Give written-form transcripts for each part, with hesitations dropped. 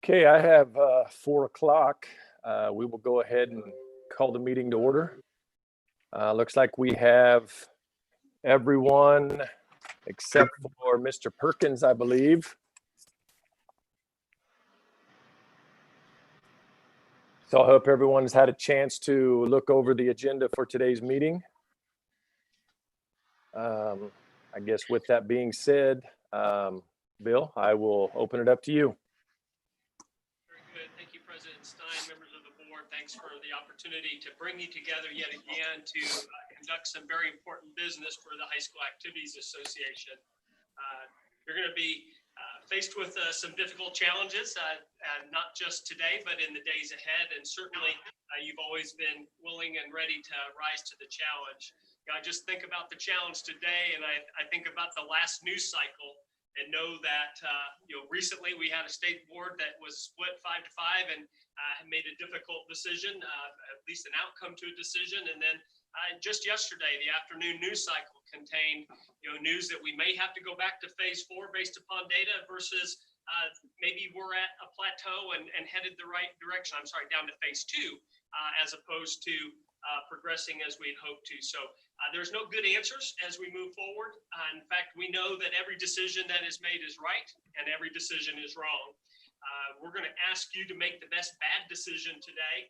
Okay, I have 4 o'clock. We will go ahead and call the meeting to order. Looks like we have everyone except for Mr. Perkins, I believe. So I hope everyone's had a chance to look over the agenda for today's meeting. I guess with that being said, Bill, I will open it up to you. Very good. Thank you, President Stein, members of the board. Thanks for the opportunity to bring you together yet again to conduct some very important business for the High School Activities Association. You're going to be faced with some difficult challenges, not just today, but in the days ahead. And certainly, you've always been willing and ready to rise to the challenge. I just think about the challenge today, and I think about the last news cycle, and know that recently we had a state board that was split 5-5 and made a difficult decision, at least an outcome to a decision. And then just yesterday, the afternoon news cycle contained news that we may have to go back to phase 4 based upon data versus maybe we're at a plateau and headed the right direction. I'm sorry, down to phase 2 as opposed to progressing as we'd hoped to. So there's no good answers as we move forward. In fact, we know that every decision that is made is right and every decision is wrong. We're going to ask you to make the best bad decision today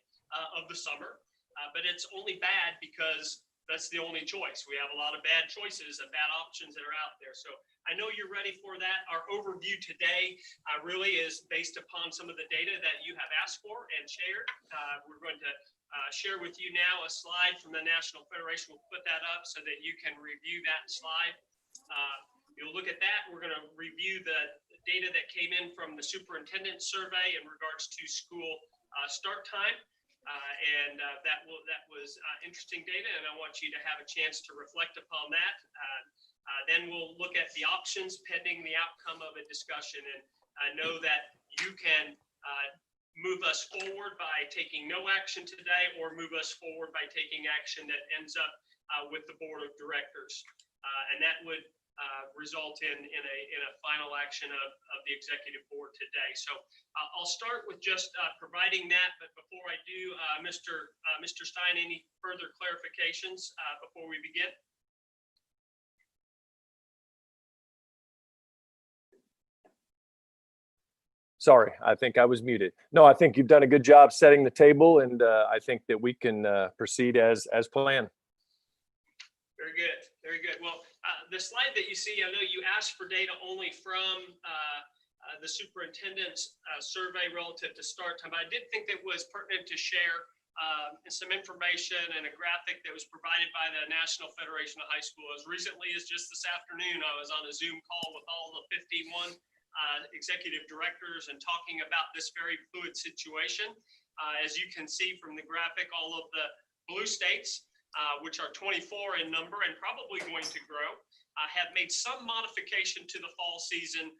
of the summer, but it's only bad because that's the only choice. We have a lot of bad choices and bad options that are out there. So I know you're ready for that. Our overview today really is based upon some of the data that you have asked for and shared. We're going to share with you now a slide from the National Federation. We'll put that up so that you can review that slide. You'll look at that. We're going to review the data that came in from the superintendent survey in regards to school start time. That was interesting data, and I want you to have a chance to reflect upon that. Then we'll look at the options pending the outcome of a discussion, and I know that you can move us forward by taking no action today, or move us forward by taking action that ends up with the board of directors, and that would result in a final action of the executive board today. So I'll start with just providing that, but before I do, Mr. Stein, any further clarifications before we begin? Sorry, I think I was muted. No, I think you've done a good job setting the table, and I think that we can proceed as planned. Very good, very good. Well, the slide that you see, I know you asked for data only from the superintendent's survey relative to start time, but I did think it was pertinent to share some information and a graphic that was provided by the National Federation of High School. As recently as just this afternoon, I was on a Zoom call with all the 51 executive directors and talking about this very fluid situation. As you can see from the graphic, all of the blue states, which are 24 in number and probably going to grow, have made some modification to the fall season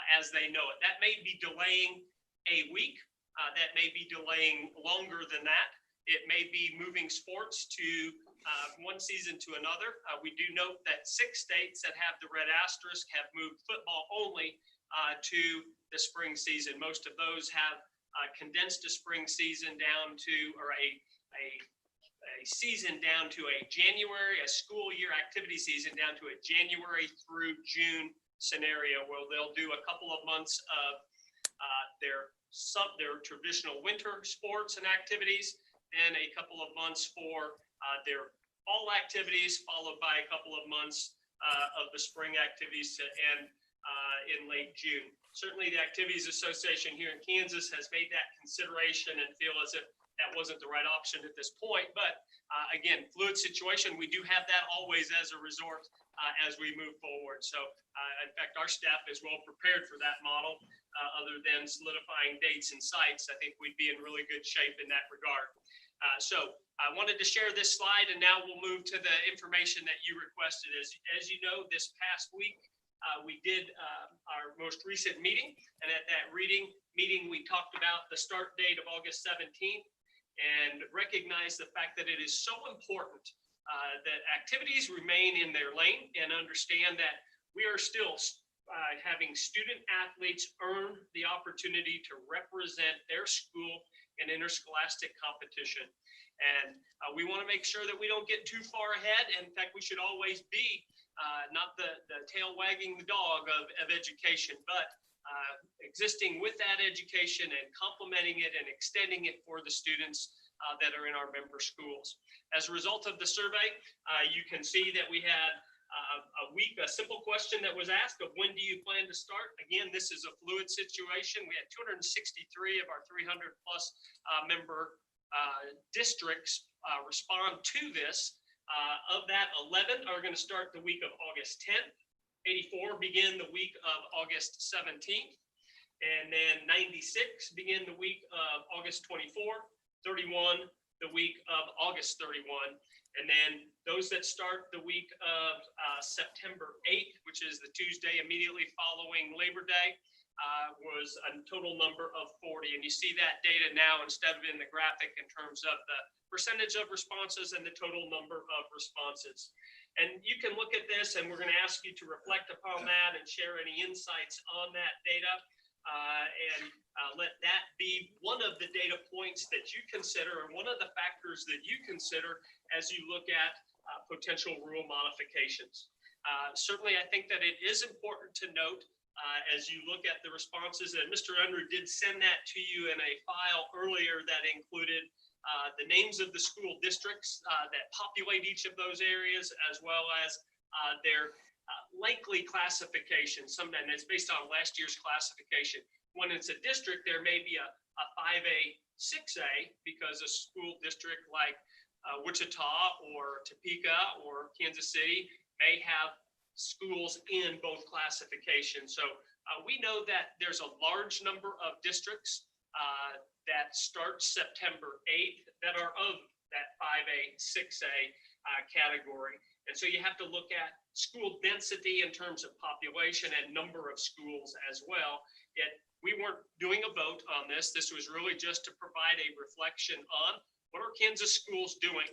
as they know it. That may be delaying a week. That may be delaying longer than that. It may be moving sports to one season to another. We do note that 6 states that have the red asterisk have moved football only to the spring season. Most of those have condensed a spring season down to, or a season down to a January, a school year activity season down to a January through June scenario, where they'll do a couple of months of their traditional winter sports and activities, and a couple of months for their fall activities, followed by a couple of months of the spring activities to end in late June. Certainly the Activities Association here in Kansas has made that consideration and feel as if that wasn't the right option at this point. But again, fluid situation, we do have that always as a resort as we move forward. So in fact, our staff is well prepared for that model. Other than solidifying dates and sites, I think we'd be in really good shape in that regard. So I wanted to share this slide, and now we'll move to the information that you requested. As you know, this past week, we did our most recent meeting, and at that meeting, we talked about the start date of August 17th and recognized the fact that it is so important that activities remain in their lane, and understand that we are still having student athletes earn the opportunity to represent their school in interscholastic competition. And we want to make sure that we don't get too far ahead. In fact, we should always be not the tail wagging the dog of education, but existing with that education and complementing it and extending it for the students that are in our member schools. As a result of the survey, you can see that we had a simple question that was asked of when do you plan to start? Again, this is a fluid situation. We had 263 of our 300 plus member districts respond to this. Of that, 11 are going to start the week of August 10th, 84 begin the week of August 17th, and then 96 begin the week of August 24, 31 the week of August 31, and then those that start the week of September 8th, which is the Tuesday immediately following Labor Day, was a total number of 40. And you see that data now instead of in the graphic in terms of the percentage of responses and the total number of responses. And you can look at this, and we're going to ask you to reflect upon that and share any insights on that data. Let that be one of the data points that you consider, and one of the factors that you consider as you look at potential rule modifications. Certainly, I think that it is important to note as you look at the responses, and Mr. Unruh did send that to you in a file earlier that included the names of the school districts that populate each of those areas, as well as their likely classification. Sometimes it's based on last year's classification. When it's a district, there may be a 5A, 6A, because a school district like Wichita or Topeka or Kansas City may have schools in both classifications. So we know that there's a large number of districts that start September 8th that are of that 5A, 6A category. And so you have to look at school density in terms of population and number of schools as well. Yet we weren't doing a vote on this. This was really just to provide a reflection on what are Kansas schools doing.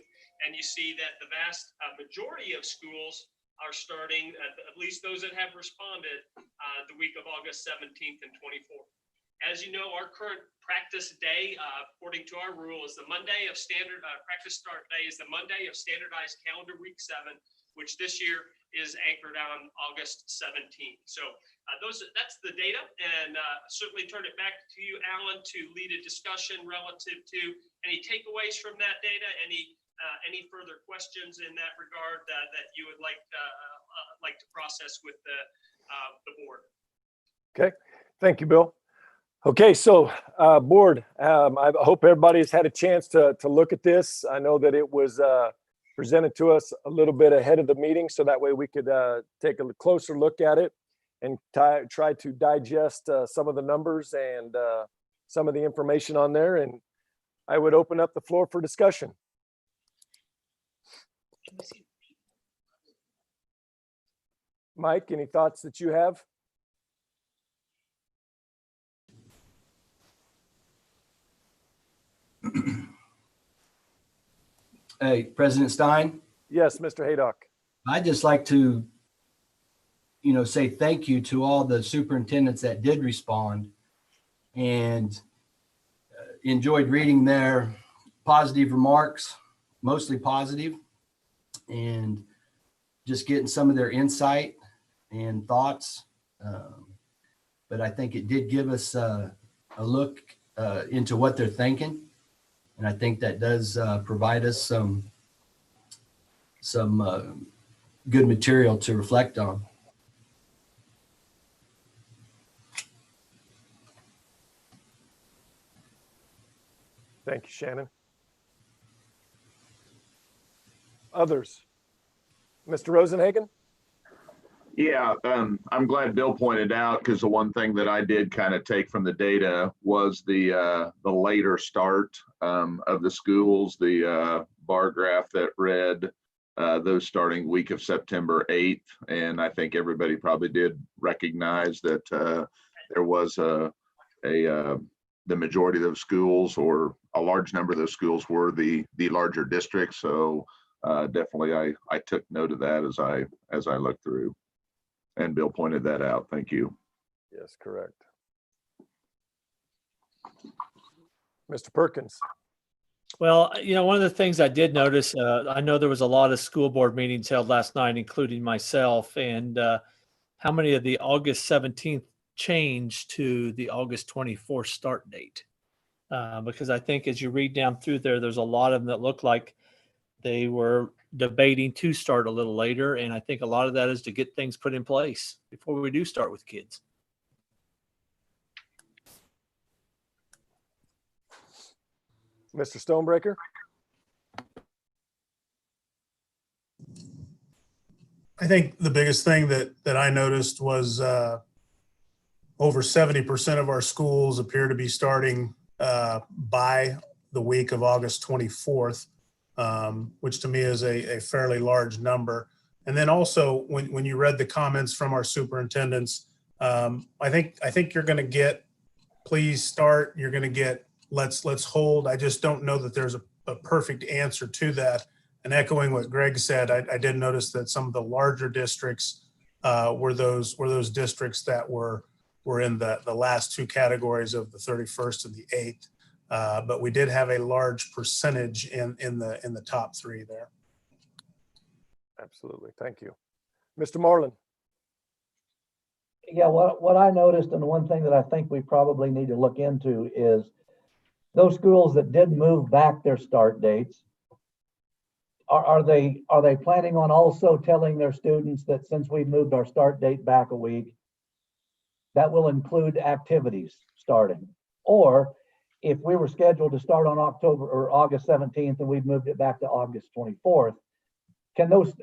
And you see that the vast majority of schools are starting, at least those that have responded, the week of August 17th and 24th. As you know, our current practice day, according to our rule, is the Monday of practice start day is the Monday of standardized calendar week 7, which this year is anchored on August 17th. So that's the data, and certainly turn it back to you, Alan, to lead a discussion relative to any takeaways from that data, any further questions in that regard that you would like to process with the board. Okay, thank you, Bill. Okay, so board, I hope everybody's had a chance to look at this. I know that it was presented to us a little bit ahead of the meeting, so that way we could take a closer look at it and try to digest some of the numbers and some of the information on there. And I would open up the floor for discussion. Mike, any thoughts that you have? Hey, President Stein. Yes, Mr. Haydock. I'd just like to say thank you to all the superintendents that did respond, and enjoyed reading their positive remarks, mostly positive, and just getting some of their insight and thoughts. But I think it did give us a look into what they're thinking. And I think that does provide us some good material to reflect on. Thank you, Shannon. Others? Mr. Rosenhagen? Yeah, I'm glad Bill pointed out, because the one thing that I did kind of take from the data was the later start of the schools, the bar graph that read those starting week of September 8th. And I think everybody probably did recognize that there was the majority of those schools, or a large number of those schools, were the larger districts. So definitely I took note of that as I looked through. And Bill pointed that out. Thank you. Yes, correct. Mr. Perkins? Well, one of the things I did notice, I know there was a lot of school board meetings held last night, including myself, and how many of the August 17th changed to the August 24th start date. Because I think as you read down through there's a lot of them that look like they were debating to start a little later. And I think a lot of that is to get things put in place before we do start with kids. Mr. Stonebreaker? I think the biggest thing that I noticed was over 70% of our schools appear to be starting by the week of August 24th, which to me is a fairly large number. And then also when you read the comments from our superintendents, I think you're going to get please start, you're going to get let's hold. I just don't know that there's a perfect answer to that. And echoing what Greg said, I did notice that some of the larger districts were those districts that were in the last two categories of the 31st and the 8th. But we did have a large percentage in the top three there. Absolutely. Thank you. Mr. Marlin? Yeah, what I noticed, and the one thing that I think we probably need to look into, is those schools that did move back their start dates. Are they planning on also telling their students that since we moved our start date back a week, that will include activities starting? Or if we were scheduled to start on October or August 17th and we've moved it back to August 24th, can those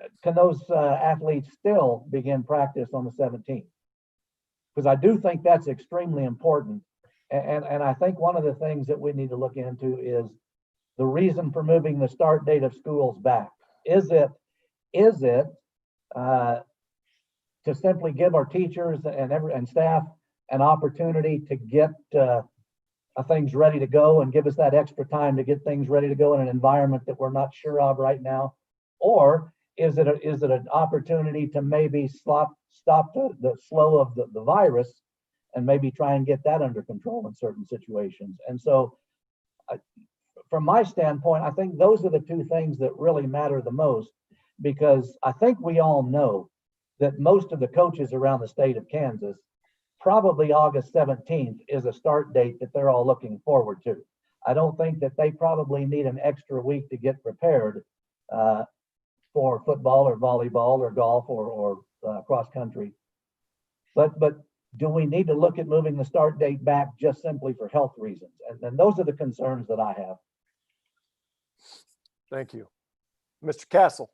athletes still begin practice on the 17th? Because I do think that's extremely important. And I think one of the things that we need to look into is the reason for moving the start date of schools back. Is it to simply give our teachers and staff an opportunity to get things ready to go and give us that extra time to get things ready to go in an environment that we're not sure of right now? Or is it an opportunity to maybe stop the flow of the virus and maybe try and get that under control in certain situations? And so from my standpoint, I think those are the two things that really matter the most, because I think we all know that most of the coaches around the state of Kansas, probably August 17th is a start date that they're all looking forward to. I don't think that they probably need an extra week to get prepared for football or volleyball or golf or cross country. But do we need to look at moving the start date back just simply for health reasons? And those are the concerns that I have. Thank you. Mr. Castle?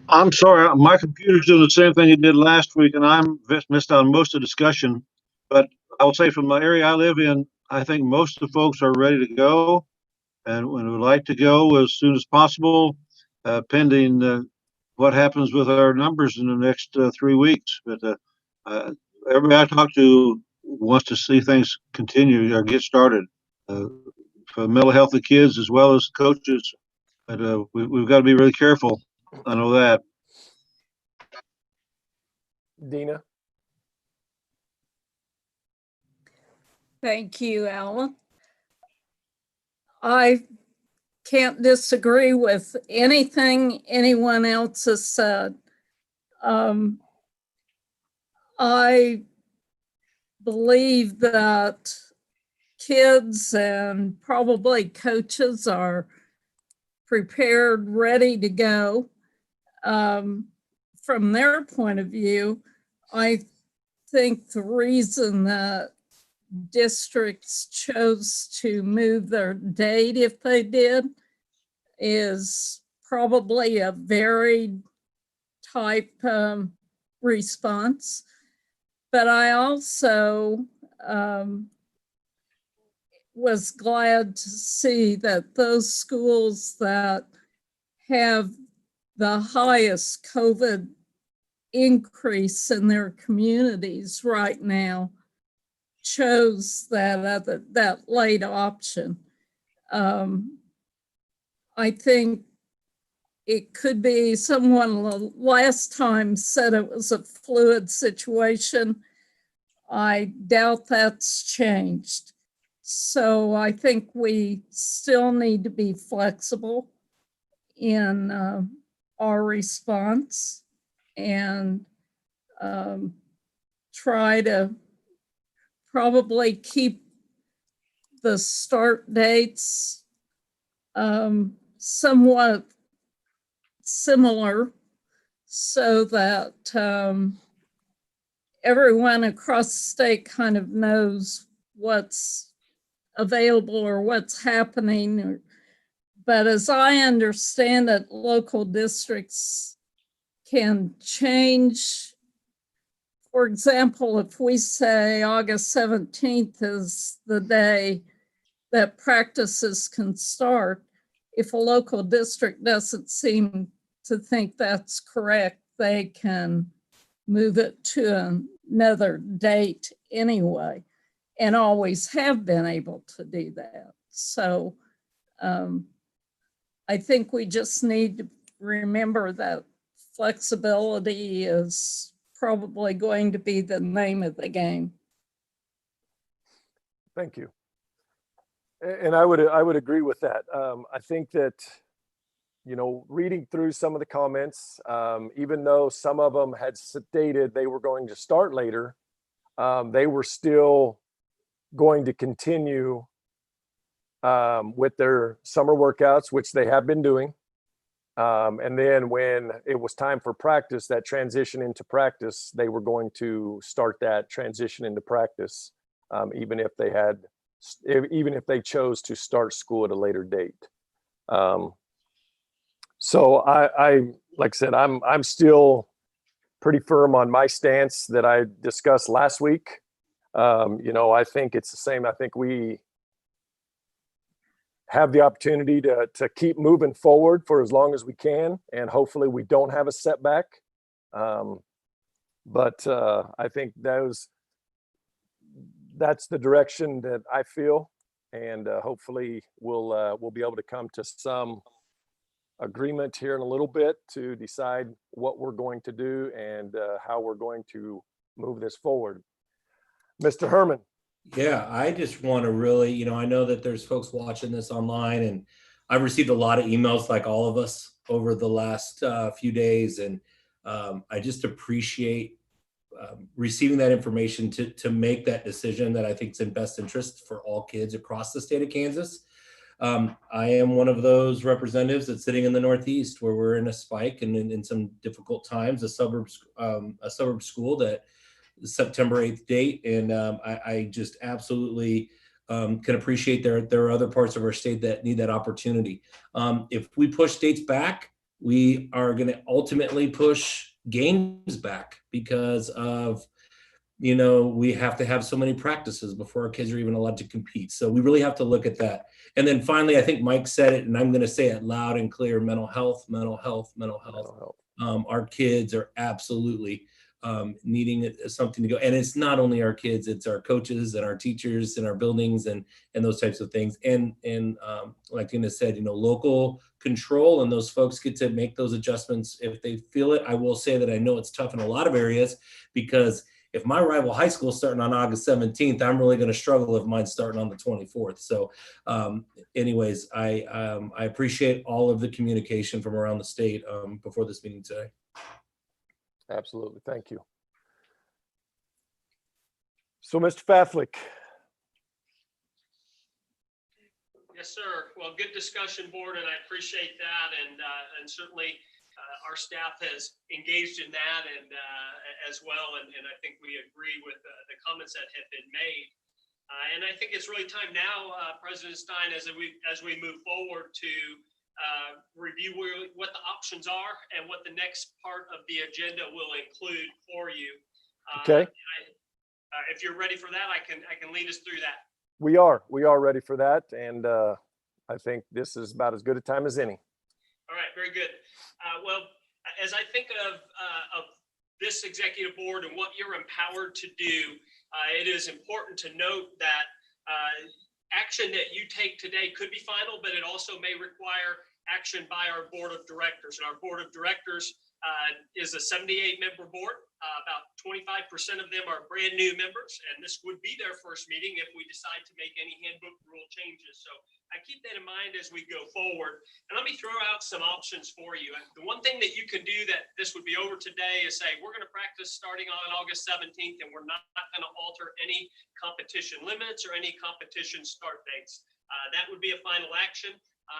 I'm sorry, my computer's doing the same thing it did last week, and I'm missed out on most of the discussion. But I will say from the area I live in, I think most of the folks are ready to go, and would like to go as soon as possible, pending what happens with our numbers in the next 3 weeks. But everybody I talk to wants to see things continue or get started. for the mental health of kids as well as coaches. But we've got to be really careful. I know that. Dina? Thank you, Alan. I can't disagree with anything anyone else has said. I believe that kids and probably coaches are prepared, ready to go. From their point of view, I think the reason that districts chose to move their date, if they did, is probably a varied type response. But I also was glad to see that those schools that have the highest COVID increase in their communities right now chose that late option. I think it could be, someone last time said it was a fluid situation. I doubt that's changed. So I think we still need to be flexible in our response and try to probably keep the start dates somewhat similar so that everyone across the state kind of knows what's available or what's happening. But as I understand it, local districts can change. For example, if we say August 17th is the day that practices can start, if a local district doesn't seem to think that's correct, they can move it to another date anyway, and always have been able to do that. So I think we just need to remember that flexibility is probably going to be the name of the game. Thank you. And I would agree with that. I think that, you know, reading through some of the comments, even though some of them had stated they were going to start later, they were still going to continue with their summer workouts, which they have been doing. And then when it was time for practice, that transition into practice, they were going to start that transition into practice, even if they chose to start school at a later date. So I like I said, I'm still pretty firm on my stance that I discussed last week. You know, I think it's the same. I think we have the opportunity to keep moving forward for as long as we can, and hopefully we don't have a setback. But I think that's the direction that I feel, and hopefully we'll be able to come to some agreement here in a little bit to decide what we're going to do and how we're going to move this forward. Mr. Herman. Yeah, I just want to really, you know, I know that there's folks watching this online, and I've received a lot of emails like all of us over the last few days. And I just appreciate receiving that information to make that decision that I think is in best interest for all kids across the state of Kansas. I am one of those representatives that's sitting in the Northeast where we're in a spike and in some difficult times, a suburb school that September 8th date. And I just absolutely can appreciate there are other parts of our state that need that opportunity. If we push dates back, we are going to ultimately push games back because of, you know, we have to have so many practices before our kids are even allowed to compete. So we really have to look at that. And then finally, I think Mike said it, and I'm going to say it loud and clear: mental health, mental health, mental health. Our kids are absolutely needing something to go. And it's not only our kids, it's our coaches and our teachers and our buildings and those types of things. And like Tina said, local control, and those folks get to make those adjustments if they feel it. I will say that I know it's tough in a lot of areas, because if my rival high school is starting on August 17th, I'm really going to struggle if mine's starting on the 24th. So anyways, I appreciate all of the communication from around the state before this meeting today. Absolutely. Thank you. So, Mr. Faflick. Yes, sir. Well, good discussion, board, and I appreciate that. And certainly our staff has engaged in that and as well. And I think we agree with the comments that have been made. And I think it's really time now, President Stein, as we move forward to review what the options are and what the next part of the agenda will include for you. Okay. If you're ready for that, I can lead us through that. We are ready for that. And I think this is about as good a time as any. All right, very good. Well, as I think of this executive board and what you're empowered to do, it is important to note that action that you take today could be final, but it also may require action by our board of directors. And our board of directors is a 78-member board. About 25% of them are brand new members, and this would be their first meeting if we decide to make any handbook rule changes. So I keep that in mind as we go forward. And let me throw out some options for you. The one thing that you can do that this would be over today is say, we're going to practice starting on August 17th, and we're not going to alter any competition limits or any competition start dates. That would be a final action,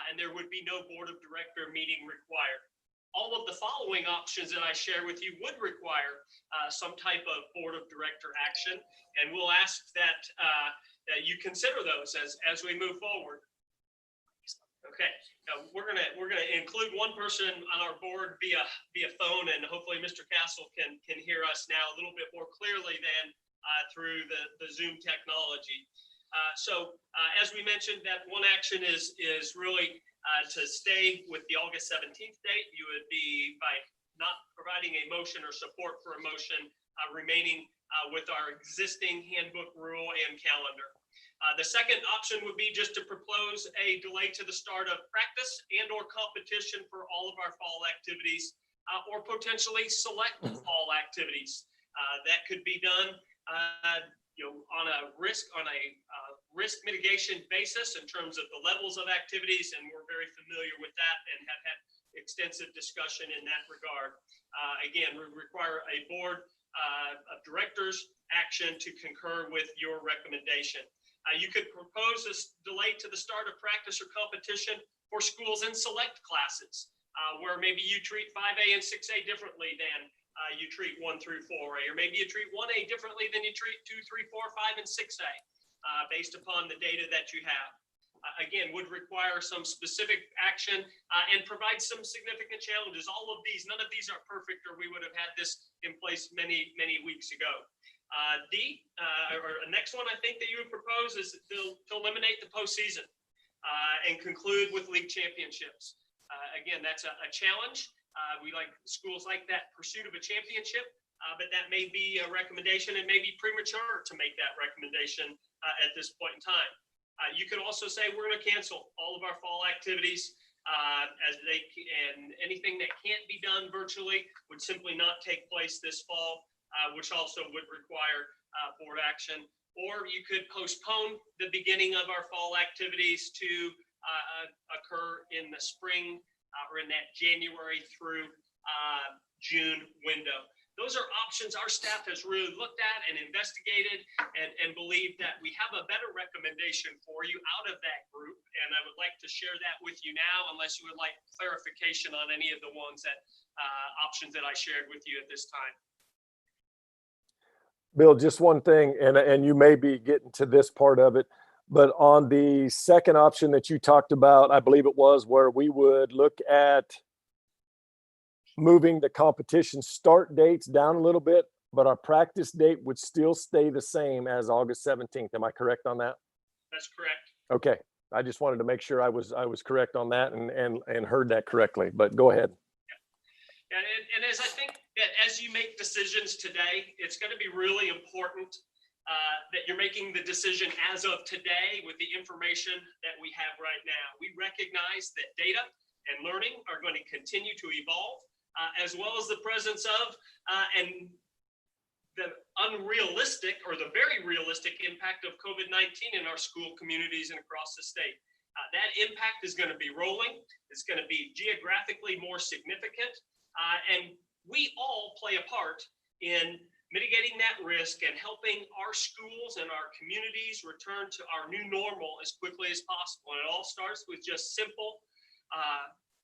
and there would be no board of director meeting required. All of the following options that I share with you would require some type of board of director action, and we'll ask that you consider those as we move forward. Okay, now we're gonna include one person on our board via phone, and hopefully Mr. Castle can hear us now a little bit more clearly than through the Zoom technology. So as we mentioned, that one action is really to stay with the August 17th date. You would be, by not providing a motion or support for a motion, remaining with our existing handbook rule and calendar. The second option would be just to propose a delay to the start of practice and or competition for all of our fall activities, or potentially select fall activities. That could be done on a risk mitigation basis in terms of the levels of activities, and we're very familiar with that and have had extensive discussion in that regard. Again, we require a board of directors action to concur with your recommendation. You could propose a delay to the start of practice or competition for schools in select classes, where maybe you treat 5A and 6A differently than you treat 1 through 4A, or maybe you treat 1A differently than you treat 2, 3, 4, 5, and 6A, based upon the data that you have. Again, would require some specific action and provide some significant challenges. All of these, none of these are perfect, or we would have had this in place many, many weeks ago. Or next one I think that you would propose is to eliminate the postseason and conclude with league championships. Again, that's a challenge. We like schools like that pursuit of a championship, but that may be a recommendation and may be premature to make that recommendation at this point in time. You could also say we're going to cancel all of our fall activities and anything that can't be done virtually would simply not take place this fall, which also would require board action. Or you could postpone the beginning of our fall activities to occur in the spring or in that January through June window. Those are options our staff has really looked at and investigated and believe that we have a better recommendation for you out of that group. And I would like to share that with you now, unless you would like clarification on any of the ones that options that I shared with you at this time. Bill, just one thing, and you may be getting to this part of it, but on the second option that you talked about, I believe it was where we would look at moving the competition start dates down a little bit, but our practice date would still stay the same as August 17th. Am I correct on that? That's correct. Okay. I just wanted to make sure I was correct on that and heard that correctly, but go ahead. Yeah. And as I think that as you make decisions today, it's going to be really important that you're making the decision as of today with the information that we have right now. We recognize that data and learning are going to continue to evolve, as well as the presence of and the unrealistic or the very realistic impact of COVID-19 in our school communities and across the state. That impact is going to be rolling. It's going to be geographically more significant. And we all play a part in mitigating that risk and helping our schools and our communities return to our new normal as quickly as possible. And it all starts with just simple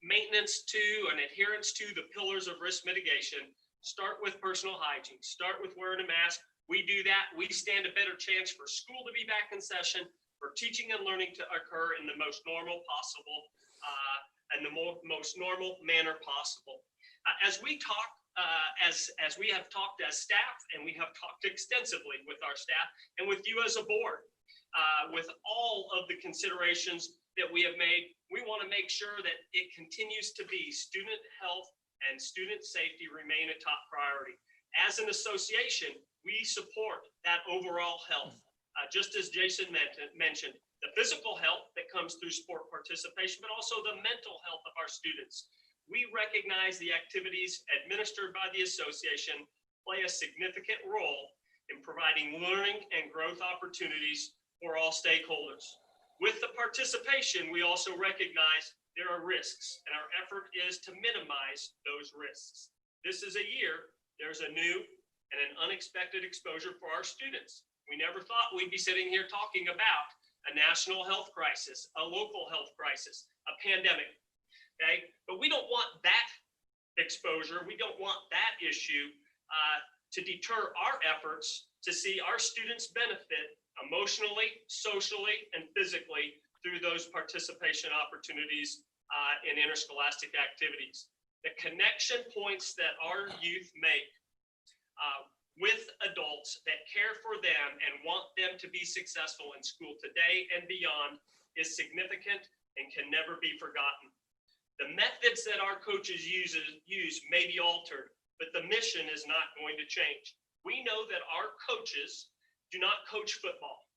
maintenance to and adherence to the pillars of risk mitigation. Start with personal hygiene. Start with wearing a mask. We do that, we stand a better chance for school to be back in session, for teaching and learning to occur in the most normal possible and the most normal manner possible. As we talk, as we have talked as staff, and we have talked extensively with our staff and with you as a board, with all of the considerations that we have made, we want to make sure that it continues to be student health and student safety remain a top priority. As an association, we support that overall health. Just as Jason mentioned, the physical health that comes through sport participation, but also the mental health of our students. We recognize the activities administered by the association play a significant role in providing learning and growth opportunities for all stakeholders. With the participation, we also recognize there are risks, and our effort is to minimize those risks. This is a year, there's a new and an unexpected exposure for our students. We never thought we'd be sitting here talking about a national health crisis, a local health crisis, a pandemic. Okay, but we don't want that exposure. We don't want that issue to deter our efforts to see our students benefit emotionally, socially, and physically through those participation opportunities in interscholastic activities. The connection points that our youth make with adults that care for them and want them to be successful in school today and beyond is significant and can never be forgotten. The methods that our coaches use may be altered, but the mission is not going to change. We know that our coaches do not coach football.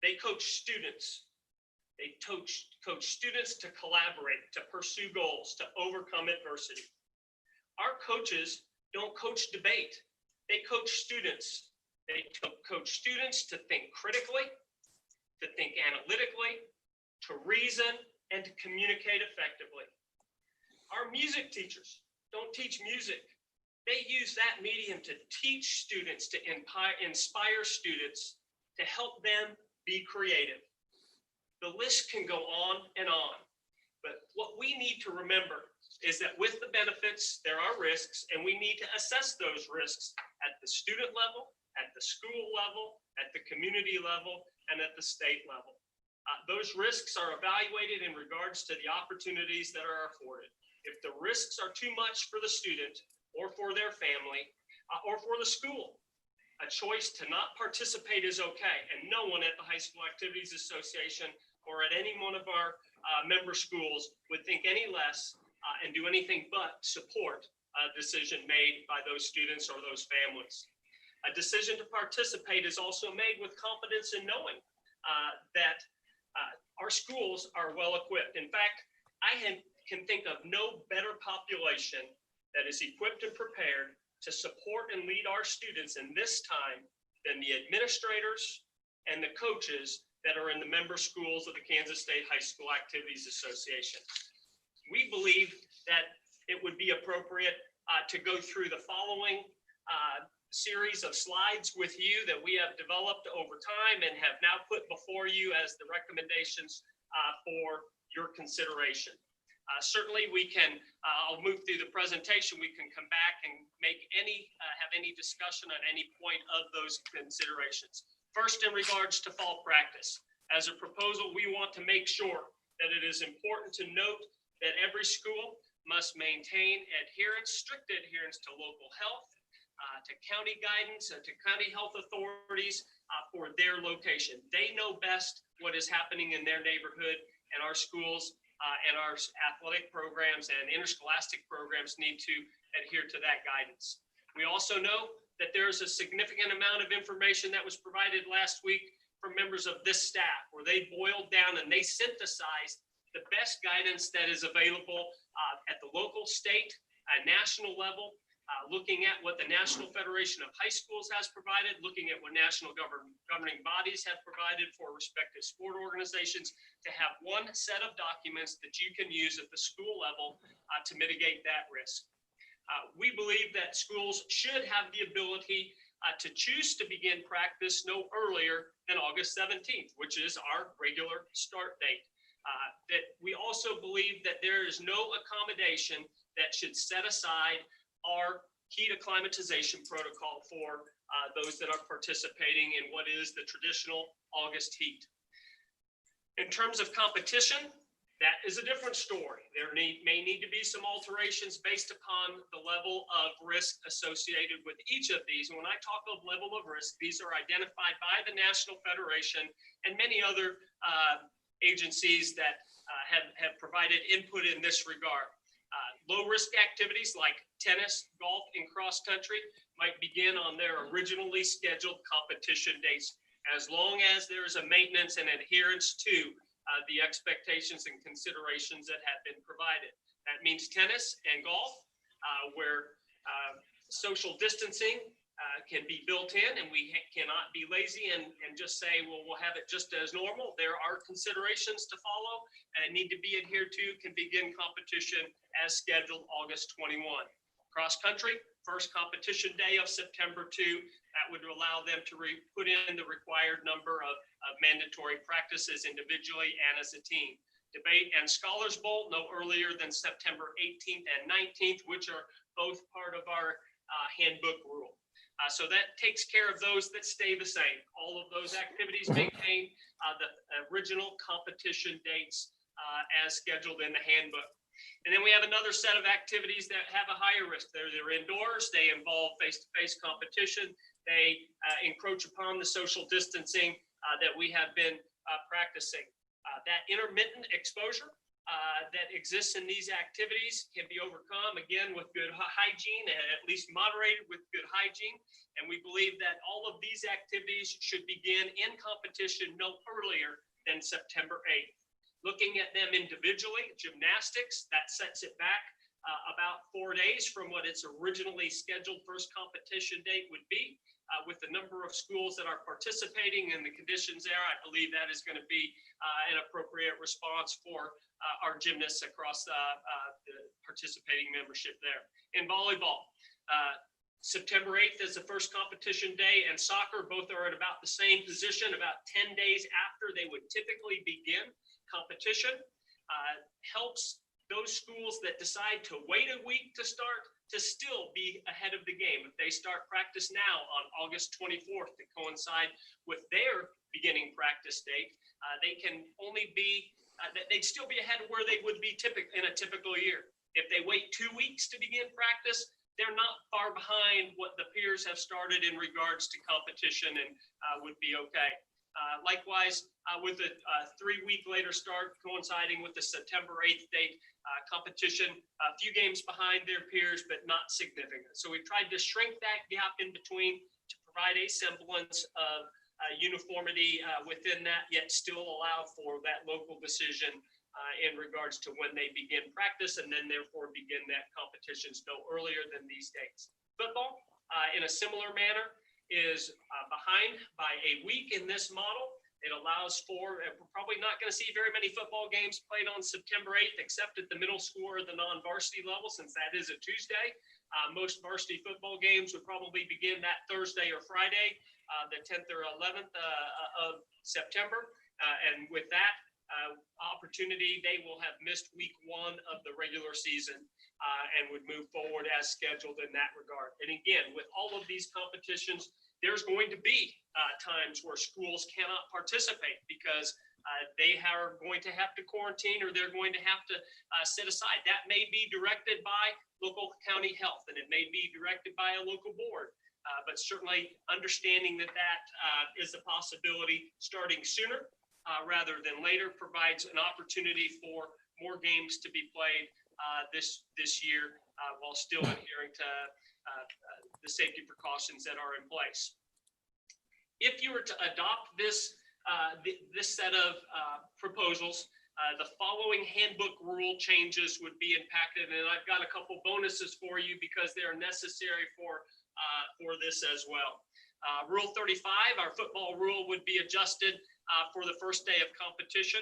They coach students. They coach students to collaborate, to pursue goals, to overcome adversity. Our coaches don't coach debate. They coach students. They coach students to think critically, to think analytically, to reason, and to communicate effectively. Our music teachers don't teach music. They use that medium to teach students, to inspire students, to help them be creative. The list can go on and on, but what we need to remember is that with the benefits, there are risks, and we need to assess those risks at the student level, at the school level, at the community level, and at the state level. Those risks are evaluated in regards to the opportunities that are afforded. If the risks are too much for the student or for their family or for the school, a choice to not participate is okay. And no one at the High School Activities Association or at any one of our member schools would think any less and do anything but support a decision made by those students or those families. A decision to participate is also made with confidence in knowing that our schools are well equipped. In fact, I can think of no better population that is equipped and prepared to support and lead our students in this time than the administrators and the coaches that are in the member schools of the Kansas State High School Activities Association. We believe that it would be appropriate to go through the following series of slides with you that we have developed over time and have now put before you as the recommendations for your consideration. Certainly we can, I'll move through the presentation. We can come back and have any discussion on any point of those considerations. First, in regards to fall practice. As a proposal, we want to make sure that it is important to note that every school must maintain strict adherence to local health, to county guidance, and to county health authorities for their location. They know best what is happening in their neighborhood, and our schools and our athletic programs and interscholastic programs need to adhere to that guidance. We also know that there is a significant amount of information that was provided last week from members of this staff, where they boiled down and they synthesized the best guidance that is available at the local, state, national level, looking at what the National Federation of High Schools has provided, looking at what national governing bodies have provided for respective sport organizations, to have one set of documents that you can use at the school level to mitigate that risk. We believe that schools should have the ability to choose to begin practice no earlier than August 17th, which is our regular start date. That we also believe that there is no accommodation that should set aside our heat acclimatization protocol for those that are participating in what is the traditional August heat. In terms of competition, that is a different story. There may need to be some alterations based upon the level of risk associated with each of these. And when I talk of level of risk, these are identified by the National Federation and many other agencies that have provided input in this regard. Low risk activities like tennis, golf, and cross country might begin on their originally scheduled competition dates, as long as there is a maintenance and adherence to the expectations and considerations that have been provided. That means tennis and golf, where social distancing can be built in, and we cannot be lazy and just say, well, we'll have it just as normal. There are considerations to follow and need to be adhered to, can begin competition as scheduled August 21. Cross country, first competition day of September 2. That would allow them to put in the required number of mandatory practices individually and as a team. Debate and Scholars Bowl no earlier than September 18th and 19th, which are both part of our handbook rule. So that takes care of those that stay the same. All of those activities maintain the original competition dates as scheduled in the handbook. And then we have another set of activities that have a higher risk. They're indoors, they involve face-to-face competition, they encroach upon the social distancing that we have been practicing. That intermittent exposure that exists in these activities can be overcome, again, with good hygiene, at least moderated with good hygiene. And we believe that all of these activities should begin in competition no earlier than September 8th. Looking at them individually, gymnastics, that sets it back about 4 days from what its originally scheduled first competition date would be. With the number of schools that are participating and the conditions there, I believe that is going to be an appropriate response for our gymnasts across the participating membership there. In volleyball, September 8th is the first competition day, and soccer, both are at about the same position, about 10 days after they would typically begin competition. Helps those schools that decide to wait a week to start to still be ahead of the game. If they start practice now on August 24th to coincide with their beginning practice date, they can only be, they'd still be ahead of where they would be in a typical year. If they wait 2 weeks to begin practice, they're not far behind what the peers have started in regards to competition and would be okay. Likewise, with a 3 week later start coinciding with the September 8th date, competition, a few games behind their peers, but not significant. So we've tried to shrink that gap in between to provide a semblance of uniformity within that, yet still allow for that local decision in regards to when they begin practice, and then therefore begin that competitions no earlier than these dates. Football, in a similar manner, is behind by a week in this model. It allows for, and we're probably not going to see very many football games played on September 8th, except at the middle school or the non-varsity level, since that is a Tuesday. Most varsity football games would probably begin that Thursday or Friday, the 10th or 11th of September. And with that opportunity, they will have missed week 1 of the regular season and would move forward as scheduled in that regard. And again, with all of these competitions, there's going to be times where schools cannot participate because they are going to have to quarantine or they're going to have to set aside. That may be directed by local county health, and it may be directed by a local board. But certainly understanding that is a possibility starting sooner rather than later provides an opportunity for more games to be played this year while still adhering to the safety precautions that are in place. If you were to adopt this set of proposals, the following handbook rule changes would be impacted, and I've got a couple bonuses for you because they are necessary for this as well. Rule 35, our football rule, would be adjusted for the first day of competition.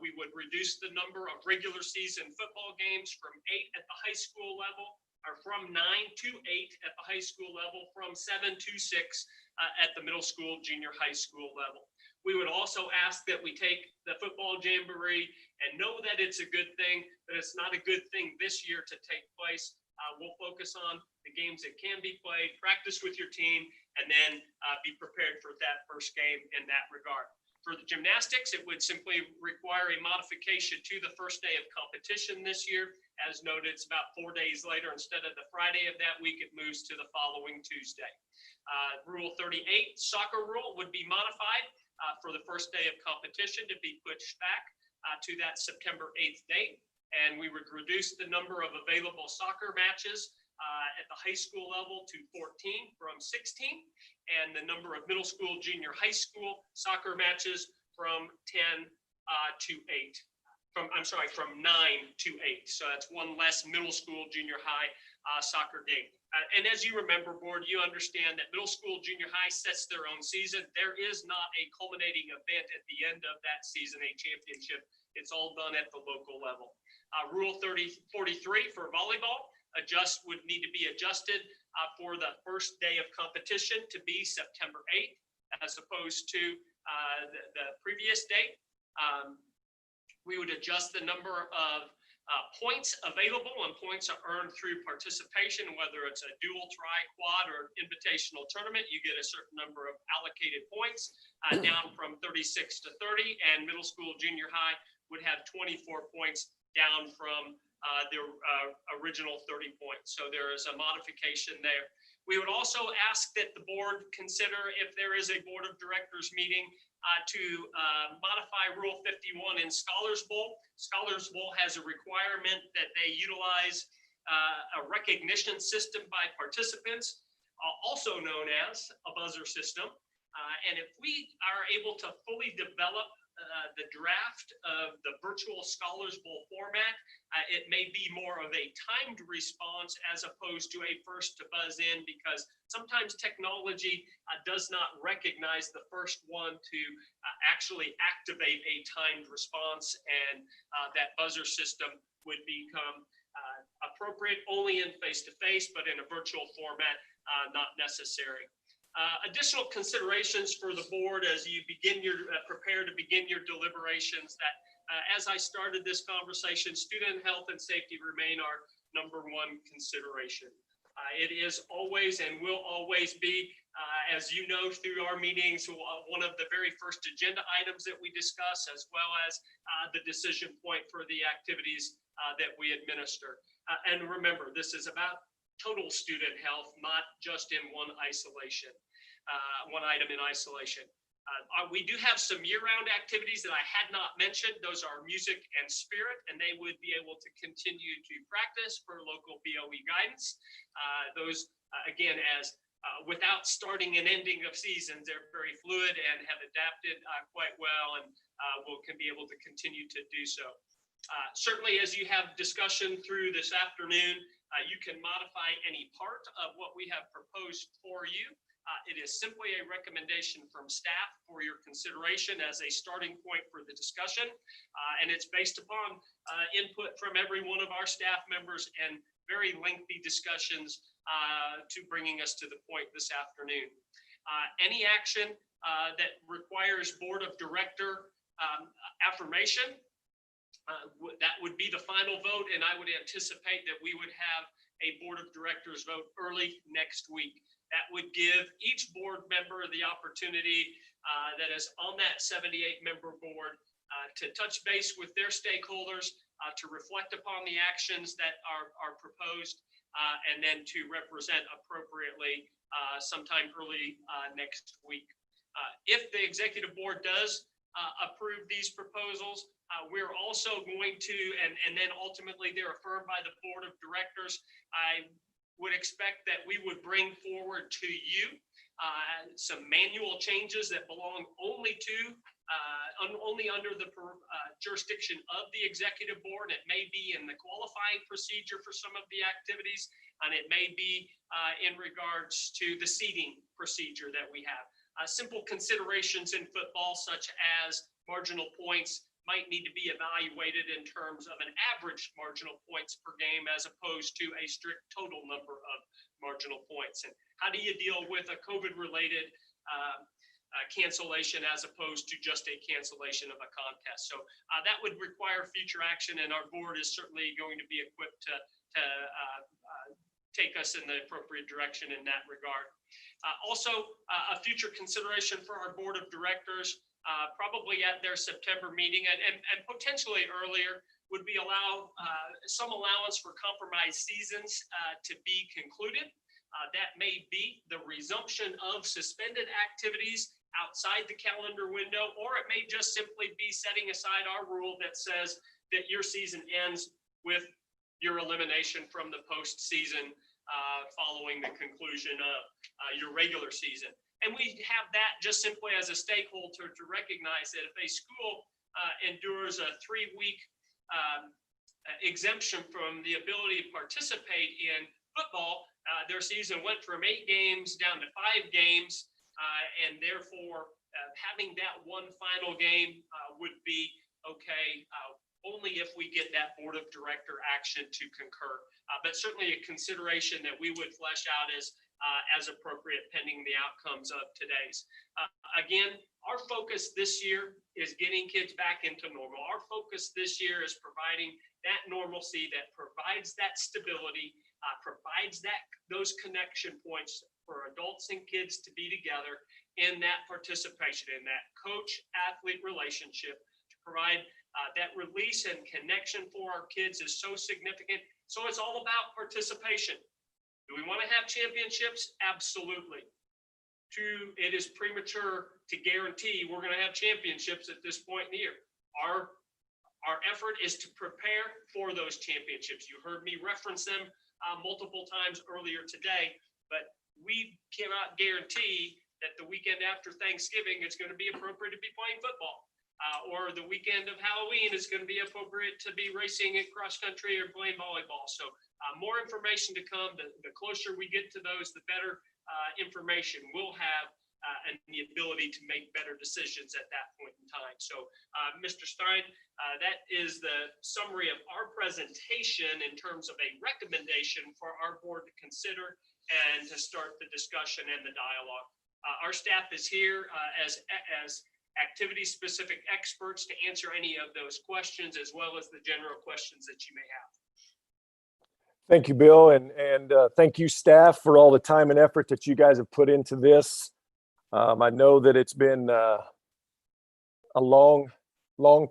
We would reduce the number of regular season football games from 8 at the high school level, or from 9 to 8 at the high school level, from 7 to 6 at the middle school, junior high school level. We would also ask that we take the football jamboree and know that it's a good thing, but it's not a good thing this year to take place. We'll focus on the games that can be played, practice with your team, and then be prepared for that first game in that regard. For the gymnastics, it would simply require a modification to the first day of competition this year. As noted, it's about 4 days later. Instead of the Friday of that week, it moves to the following Tuesday. Rule 38, soccer rule, would be modified for the first day of competition to be pushed back to that September 8th date. And we would reduce the number of available soccer matches at the high school level to 14 from 16, and the number of middle school, junior high school soccer matches from 10 to 8. From 9 to 8. So that's one less middle school, junior high soccer game. And as you remember, board, you understand that middle school, junior high sets their own season. There is not a culminating event at the end of that season, a championship. It's all done at the local level. Rule 43 for volleyball would need to be adjusted for the first day of competition to be September 8th, as opposed to the previous date. We would adjust the number of points available, and points are earned through participation, whether it's a dual, tri, quad, or invitational tournament. You get a certain number of allocated points, down from 36 to 30, and middle school, junior high would have 24 points, down from the original 30 points. So there is a modification there. We would also ask that the board consider, if there is a board of directors meeting, to modify Rule 51 in Scholars Bowl. Scholars Bowl has a requirement that they utilize a recognition system by participants, also known as a buzzer system. And if we are able to fully develop the draft of the virtual Scholars Bowl format, it may be more of a timed response as opposed to a first to buzz in, because sometimes technology does not recognize the first one to actually activate a timed response, and that buzzer system would become appropriate only in face-to-face, but in a virtual format, not necessary. Additional considerations for the board as you prepare to begin your deliberations, that as I started this conversation, student health and safety remain our number one consideration. It is always and will always be, as you know through our meetings, one of the very first agenda items that we discuss, as well as the decision point for the activities that we administer. And remember, this is about total student health, not just in one item in isolation. We do have some year-round activities that I had not mentioned. Those are music and spirit, and they would be able to continue to practice for local BOE guidance. Those, again, without starting and ending of seasons, they're very fluid and have adapted quite well, and can be able to continue to do so. Certainly, as you have discussion through this afternoon, you can modify any part of what we have proposed for you. It is simply a recommendation from staff for your consideration as a starting point for the discussion. And it's based upon input from every one of our staff members and very lengthy discussions to bringing us to the point this afternoon. Any action that requires board of director affirmation, that would be the final vote, and I would anticipate that we would have a board of directors vote early next week. That would give each board member the opportunity that is on that 78-member board to touch base with their stakeholders, to reflect upon the actions that are proposed, and then to represent appropriately sometime early next week. If the executive board does approve these proposals, We're also going to, and then ultimately they're affirmed by the board of directors. I would expect that we would bring forward to you some manual changes that belong only under the jurisdiction of the executive board. It may be in the qualifying procedure for some of the activities, and it may be in regards to the seating procedure that we have. Simple considerations in football, such as marginal points, might need to be evaluated in terms of an average marginal points per game as opposed to a strict total number of marginal points. And how do you deal with a COVID-related cancellation as opposed to just a cancellation of a contest? So that would require future action, and our board is certainly going to be equipped to take us in the appropriate direction in that regard. Also, a future consideration for our board of directors, probably at their September meeting and potentially earlier, would be some allowance for compromised seasons to be concluded. That may be the resumption of suspended activities outside the calendar window, or it may just simply be setting aside our rule that says that your season ends with your elimination from the postseason following the conclusion of your regular season. And we have that just simply as a stakeholder to recognize that if a school endures a 3-week exemption from the ability to participate in football, their season went from 8 games down to 5 games, and therefore having that one final game would be okay only if we get that board of director action to concur. But certainly a consideration that we would flesh out as appropriate pending the outcomes of today's. Again, our focus this year is getting kids back into normal. Our focus this year is providing that normalcy that provides that stability, provides those connection points for adults and kids to be together in that participation, in that coach-athlete relationship, to provide that release and connection for our kids is so significant. So it's all about participation. Do we want to have championships? Absolutely. 2, it is premature to guarantee we're going to have championships at this point in the year. Our effort is to prepare for those championships. You heard me reference them multiple times earlier today, but we cannot guarantee that the weekend after Thanksgiving it's going to be appropriate to be playing football. Or the weekend of Halloween is going to be appropriate to be racing at cross country or playing volleyball. So more information to come. The closer we get to those, the better information we'll have and the ability to make better decisions at that point in time. So Mr. Stein, that is the summary of our presentation in terms of a recommendation for our board to consider and to start the discussion and the dialogue. Our staff is here as activity-specific experts to answer any of those questions, as well as the general questions that you may have. Thank you, Bill, and thank you, staff, for all the time and effort that you guys have put into this. I know that it's been a long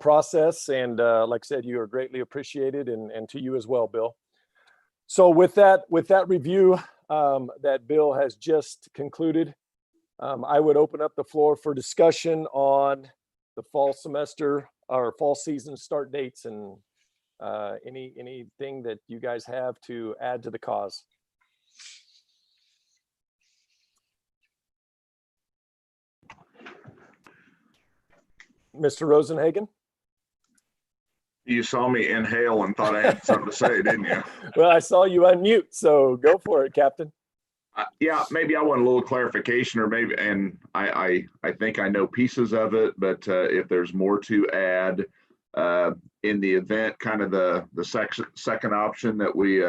process, and like I said, you are greatly appreciated, and to you as well, Bill. So with that review that Bill has just concluded, I would open up the floor for discussion on the fall semester or fall season start dates and anything that you guys have to add to the cause. Mr. Rosenhagen? You saw me inhale and thought I had something to say, didn't you? Well, I saw you unmute, so go for it, Captain. Yeah, maybe I want a little clarification, or maybe, and I think I know pieces of it, but if there's more to add, in the event, kind of the second option that we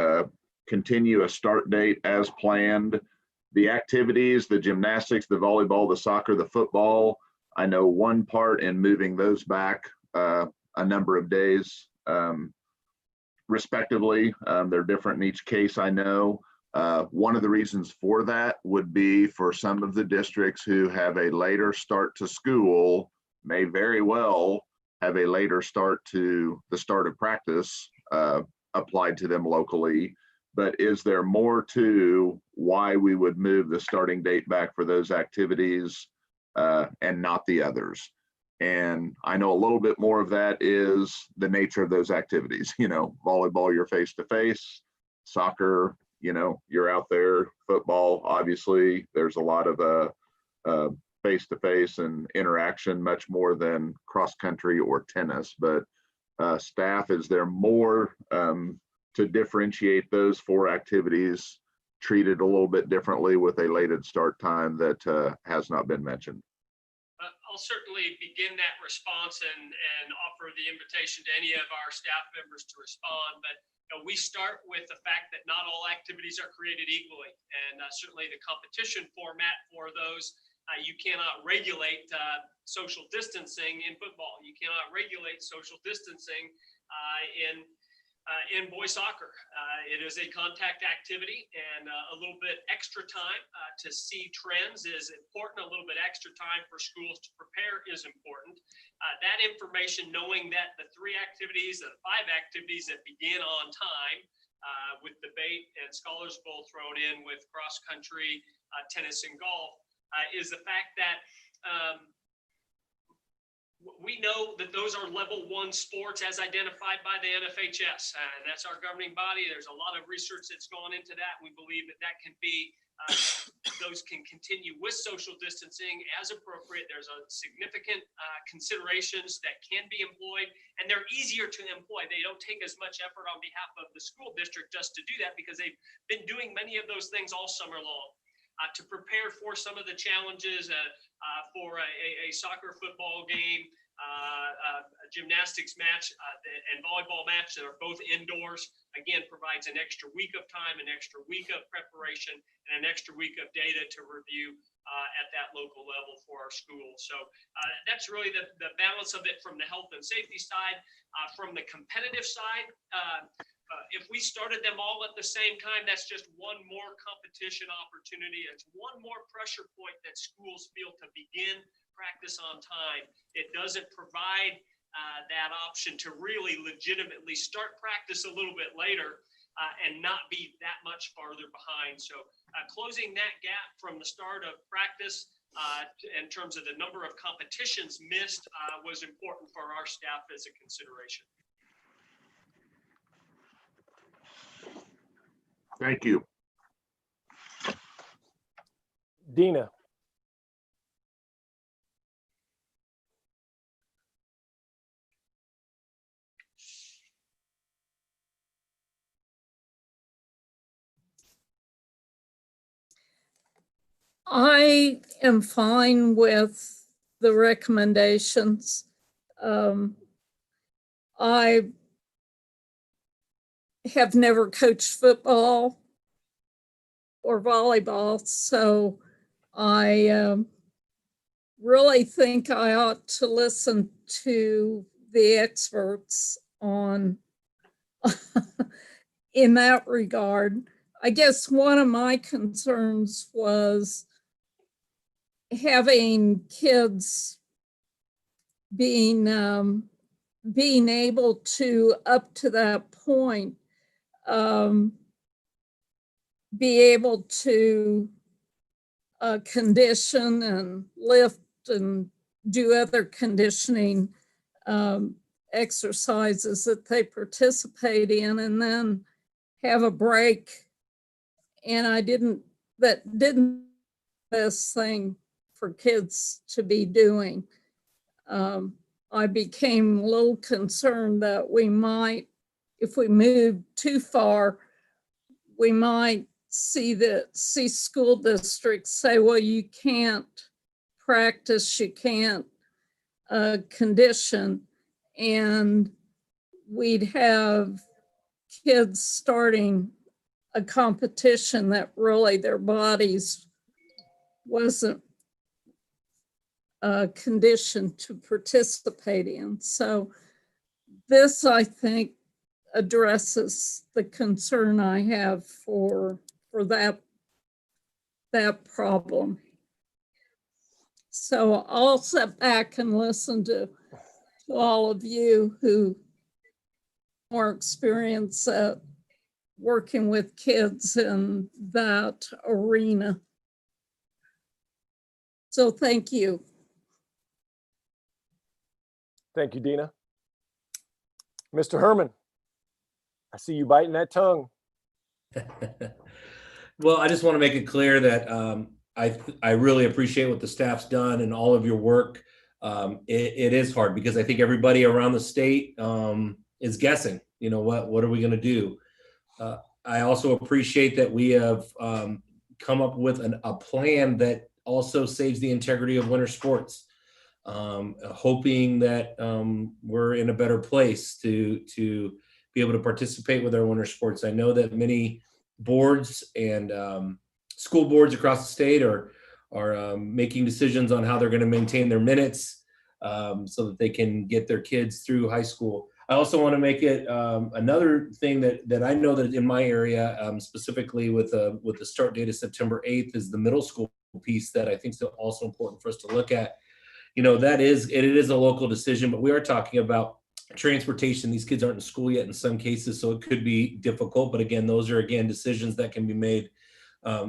continue a start date as planned, the activities, the gymnastics, the volleyball, the soccer, the football, I know one part in moving those back a number of days, respectively. They're different in each case, I know. One of the reasons for that would be for some of the districts who have a later start to school may very well have a later start to the start of practice applied to them locally. But is there more to why we would move the starting date back for those activities and not the others? And I know a little bit more of that is the nature of those activities. You know, volleyball, you're face to face, soccer, you know, you're out there, football, obviously, there's a lot of face to face and interaction, much more than cross country or tennis. But staff, is there more to differentiate those four activities, treated a little bit differently with a lated start time that has not been mentioned? I'll certainly begin that response and offer the invitation to any of our staff members to respond. But we start with the fact that not all activities are created equally. And certainly the competition format for those, you cannot regulate social distancing in football. You cannot regulate social distancing in boys soccer. It is a contact activity, and a little bit extra time to see trends is important. A little bit extra time for schools to prepare is important. That information, knowing that the 3 activities, the 5 activities that begin on time with debate and Scholars Bowl thrown in with cross country, tennis and golf, is the fact that we know that those are level 1 sports as identified by the NFHS, and that's our governing body. There's a lot of research that's gone into that. We believe that that can be, those can continue with social distancing as appropriate. There's a significant considerations that can be employed, and they're easier to employ. They don't take as much effort on behalf of the school district just to do that, because they've been doing many of those things all summer long. To prepare for some of the challenges for a soccer football game, a gymnastics match, and volleyball match that are both indoors, again, provides an extra week of time, an extra week of preparation, and an extra week of data to review at that local level for our schools. So that's really the balance of it from the health and safety side. From the competitive side, if we started them all at the same time, that's just one more competition opportunity. It's one more pressure point that schools feel to begin practice on time. It doesn't provide that option to really legitimately start practice a little bit later and not be that much farther behind. So closing that gap from the start of practice in terms of the number of competitions missed was important for our staff as a consideration. Thank you. Dina. I am fine with the recommendations. I have never coached football or volleyball, so I really think I ought to listen to the experts on in that regard. I guess one of my concerns was having kids being able to, up to that point, be able to condition and lift and do other conditioning exercises that they participate in, and then have a break. And that didn't best thing for kids to be doing. I became a little concerned that we might, if we moved too far, we might see school districts say, well, you can't practice, you can't condition, and we'd have kids starting a competition that really their bodies wasn't conditioned to participate in. So this, I think, addresses the concern I have for that problem. So I'll sit back and listen to all of you who more experience at working with kids in that arena. So thank you. Thank you, Dina. Mr. Herman, I see you biting that tongue. Well, I just want to make it clear that I really appreciate what the staff's done and all of your work. It is hard because I think everybody around the state is guessing, you know, what are we going to do? I also appreciate that we have come up with a plan that also saves the integrity of winter sports. Hoping that we're in a better place to be able to participate with our winter sports. I know that many boards and school boards across the state are making decisions on how they're going to maintain their minutes so that they can get their kids through high school. I also want to make it another thing that I know that in my area, specifically with the start date of September 8th, is the middle school piece that I think is also important for us to look at. You know, it is a local decision, but we are talking about transportation. These kids aren't in school yet in some cases, so it could be difficult. But again, those are decisions that can be made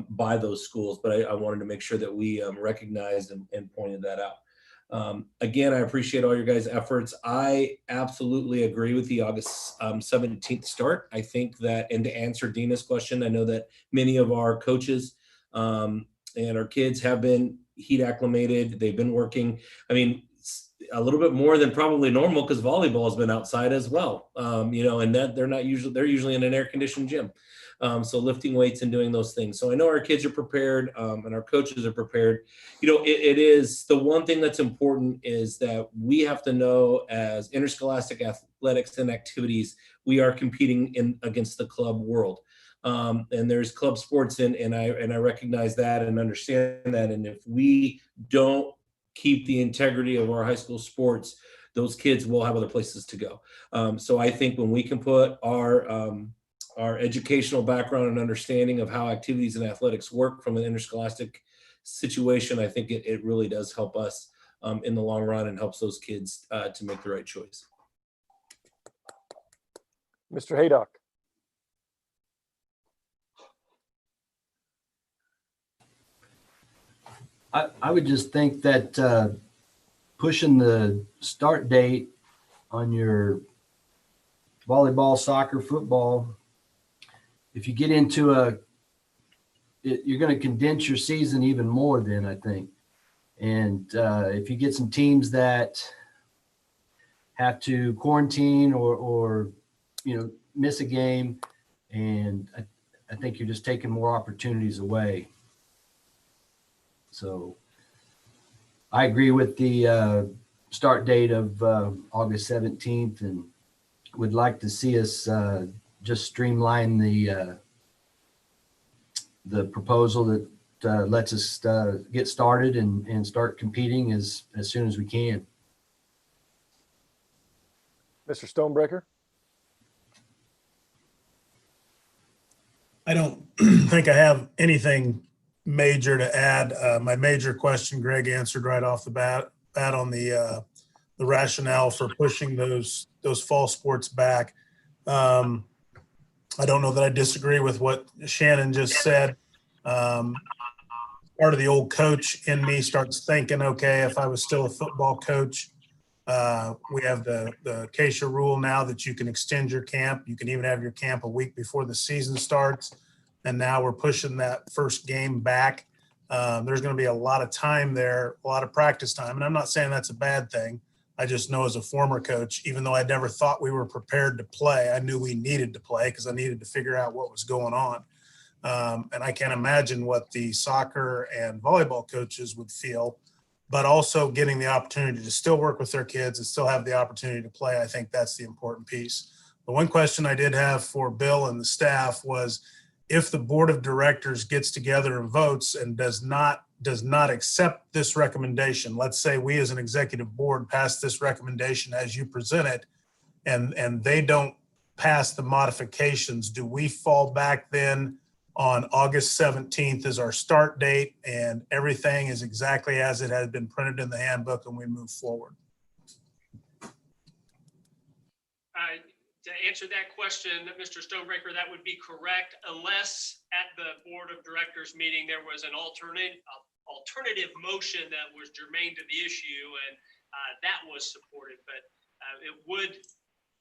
by those schools. But I wanted to make sure that we recognized and pointed that out. Again, I appreciate all your guys' efforts. I absolutely agree with the August 17th start. I think that, and to answer Dina's question, I know that many of our coaches and our kids have been heat acclimated. They've been working, I mean, a little bit more than probably normal because volleyball has been outside as well. You know, and that they're usually in an air conditioned gym. So lifting weights and doing those things. So I know our kids are prepared and our coaches are prepared. You know, it is the one thing that's important is that we have to know as interscholastic athletics and activities, we are competing against the club world. And there's club sports and I recognize that and understand that. And if we don't keep the integrity of our high school sports, those kids will have other places to go. So I think when we can put our educational background and understanding of how activities and athletics work from an interscholastic situation, I think it really does help us in the long run and helps those kids to make the right choice. Mr. Haydock. I would just think that pushing the start date on your volleyball, soccer, football, if you get into you're going to condense your season even more then, I think. And if you get some teams that have to quarantine or you know, miss a game, and I think you're just taking more opportunities away. So I agree with the start date of August 17th and would like to see us just streamline the proposal that lets us get started and start competing as soon as we can. Mr. Stonebreaker. I don't think I have anything major to add. My major question, Greg answered right off the bat on the rationale for pushing those fall sports back. I don't know that I disagree with what Shannon just said. Part of the old coach in me starts thinking, okay, if I was still a football coach, we have the KSHSAA rule now that you can extend your camp. You can even have your camp a week before the season starts. And now we're pushing that first game back. There's going to be a lot of time there, a lot of practice time. And I'm not saying that's a bad thing. I just know as a former coach, even though I never thought we were prepared to play, I knew we needed to play because I needed to figure out what was going on. And I can't imagine what the soccer and volleyball coaches would feel, but also getting the opportunity to still work with their kids and still have the opportunity to play. I think that's the important piece. The one question I did have for Bill and the staff was, if the board of directors gets together and votes and does not accept this recommendation, let's say we as an executive board pass this recommendation as you present it, and they don't pass the modifications, do we fall back then on August 17th as our start date and everything is exactly as it had been printed in the handbook and we move forward? To answer that question, Mr. Stonebreaker, that would be correct, unless at the board of directors meeting there was an alternative motion that was germane to the issue. And that was supported, but it would,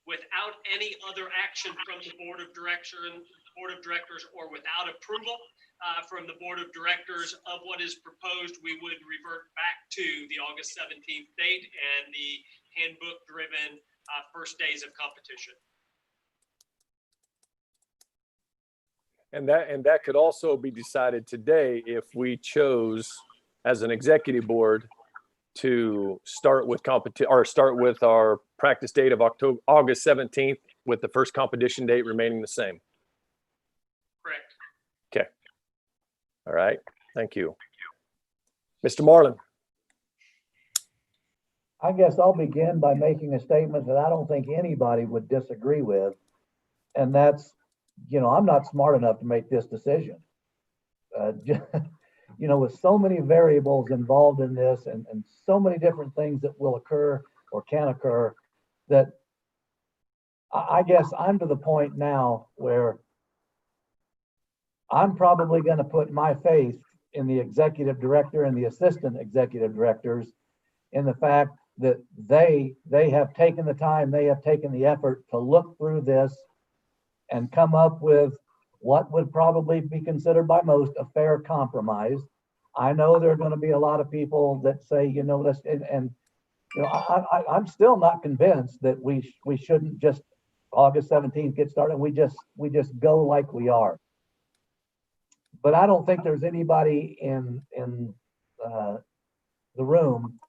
without any other action from the board of directors or without approval from the board of directors of what is proposed, we would revert back to the August 17th date and the handbook driven first days of competition. And that could also be decided today if we chose as an executive board to start with start with our practice date of August 17th with the first competition date remaining the same. Correct. Okay. All right. Thank you. Mr. Marlin. I guess I'll begin by making a statement that I don't think anybody would disagree with. And that's, I'm not smart enough to make this decision. With so many variables involved in this and so many different things that will occur or can occur, that I guess I'm to the point now where I'm probably going to put my faith in the executive director and the assistant executive directors in the fact that they have taken the time, they have taken the effort to look through this and come up with what would probably be considered by most a fair compromise. I know there are going to be a lot of people that say, I'm still not convinced that we shouldn't just August 17th get started. We just go like we are. But I don't think there's anybody in the room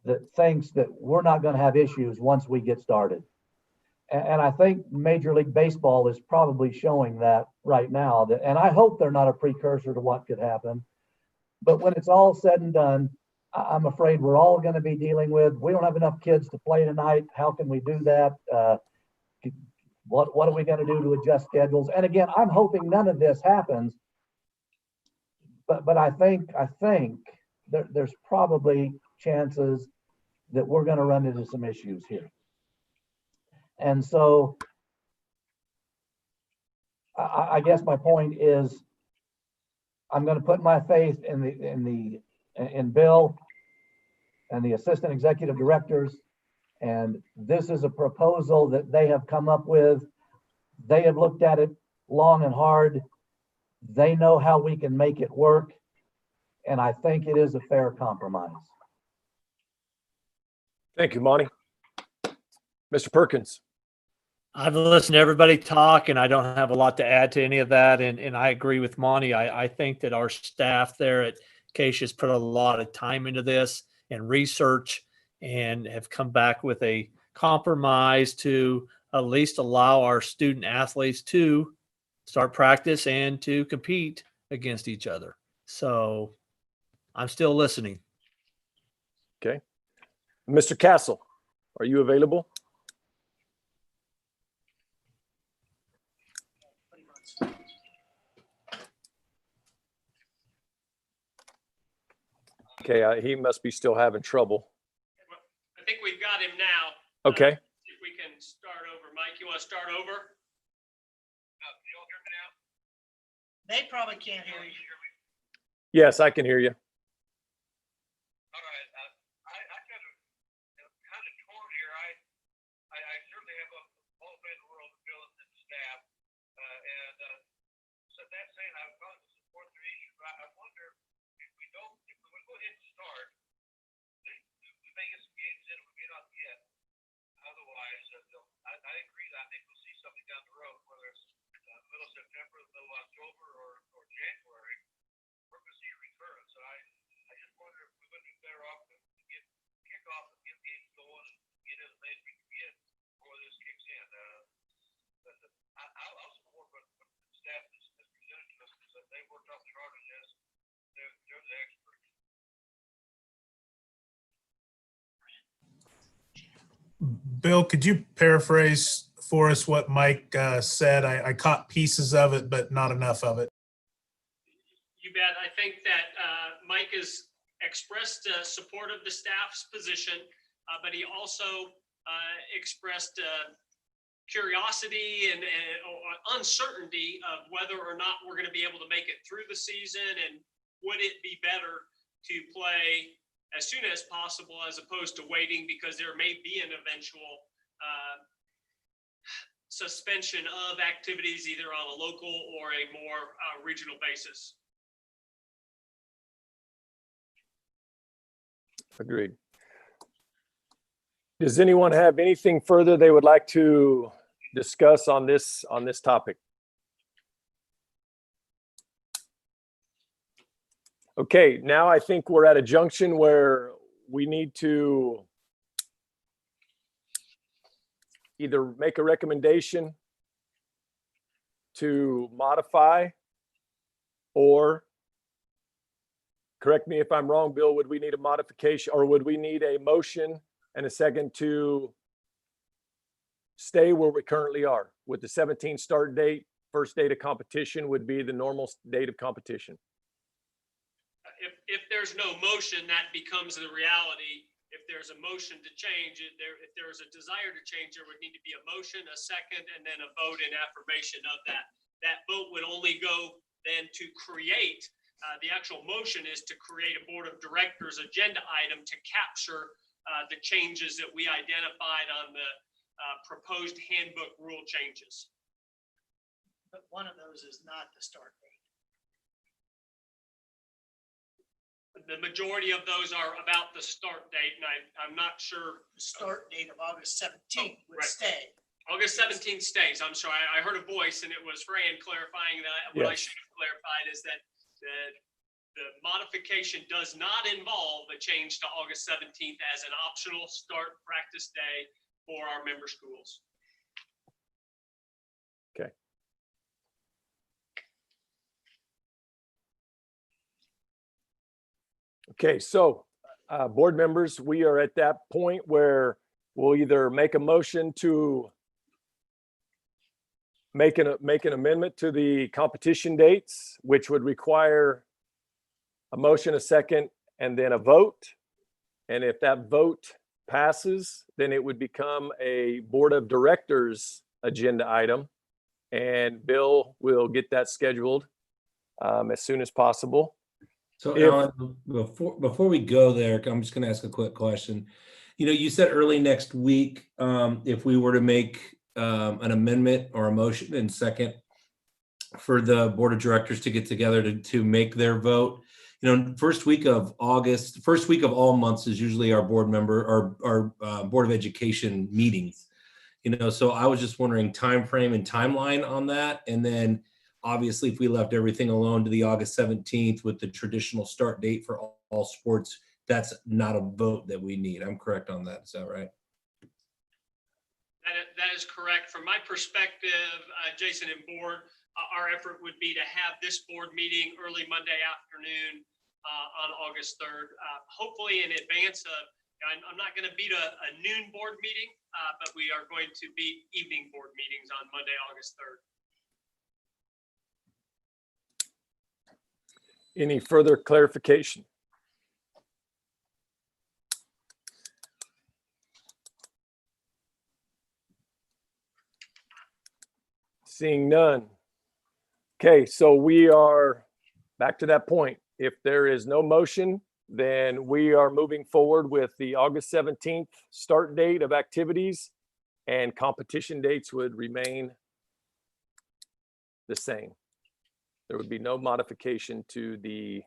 that thinks that we're not going to have issues once we get started. And I think Major League Baseball is probably showing that right now. And I hope they're not a precursor to what could happen. But when it's all said and done, I'm afraid we're all going to be dealing with, we don't have enough kids to play tonight. How can we do that? What are we going to do to adjust schedules? And again, I'm hoping none of this happens. But I think there's probably chances that we're going to run into some issues here. And so I guess my point is I'm going to put my faith in Bill and the assistant executive directors. And this is a proposal that they have come up with. They have looked at it long and hard. They know how we can make it work. And I think it is a fair compromise. Thank you, Monty. Mr. Perkins. I've listened to everybody talk, and I don't have a lot to add to any of that. And I agree with Monty. I think that our staff there at KSHSAA has put a lot of time into this and research and have come back with a compromise to at least allow our student athletes to start practice and to compete against each other. So I'm still listening. Okay. Mr. Castle, are you available? Okay, he must be still having trouble. I think we've got him now. Okay. If we can start over. Mike, you want to start over? You don't hear me now? They probably can't hear you. Yes, I can hear you. All right. I kind of torn here. I certainly have all the way in the world to Bill and the staff. So that saying, I would probably support their issue. But I wonder if we go ahead and start, we may get some games in, we may not get. Otherwise, I agree that I think we'll see something down the road, whether it's middle of September, middle of October, or January. We're going to see a recurrence. So I just wonder if we would be better off to get kickoff and get games going and get as many as we can get before this kicks in. I'll support what the staff has presented to us, because they worked awfully hard on this. They're the experts. Bill, could you paraphrase for us what Mike said? I caught pieces of it, but not enough of it. You bet. I think that Mike has expressed support of the staff's position, but he also expressed curiosity and uncertainty of whether or not we're going to be able to make it through the season, and would it be better to play as soon as possible, as opposed to waiting, because there may be an eventual suspension of activities either on a local or a more regional basis. Agreed. Does anyone have anything further they would like to discuss on this topic? Okay, now I think we're at a junction where we need to either make a recommendation to modify, or correct me if I'm wrong, Bill, would we need a modification, or would we need a motion and a second to stay where we currently are with the 17th start date? First date of competition would be the normal date of competition. If there's no motion, that becomes the reality. If there's a motion to change it, if there is a desire to change, there would need to be a motion, a second, and then a vote in affirmation of that. That vote would only go then to create, the actual motion is to create a board of directors agenda item to capture the changes that we identified on the proposed handbook rule changes. But one of those is not the start date. The majority of those are about the start date, and I'm not sure. The start date of August 17th would Right. stay. August 17th stays. I'm sorry. I heard a voice, and it was Fran clarifying that. What I Yes. should have clarified is that the modification does not involve a change to August 17th as an optional start practice day for our member schools. Okay. Okay, so board members, we are at that point where we'll either make a motion to make an amendment to the competition dates, which would require a motion, a second, and then a vote. And if that vote passes, then it would become a board of directors agenda item. And Bill will get that scheduled as soon as possible. So If- Alan, before we go there, I'm just going to ask a quick question. You know, you said early next week, if we were to make an amendment or a motion and second for the board of directors to get together to make their vote. You know, first week of August, first week of all months is usually our board member, our Board of Education meetings. You know, so I was just wondering time frame and timeline on that. And then obviously if we left everything alone to the August 17th with the traditional start date for all sports, that's not a vote that we need. I'm correct on that. Is that right? That is correct. From my perspective, Jason and board, our effort would be to have this board meeting early Monday afternoon on August 3rd, hopefully in advance of, I'm not going to beat a noon board meeting, but we are going to beat evening board meetings on Monday, August 3rd. Any further clarification? Seeing none. Okay, so we are back to that point. If there is no motion, then we are moving forward with the August 17th start date of activities, and competition dates would remain the same. There would be no modification to the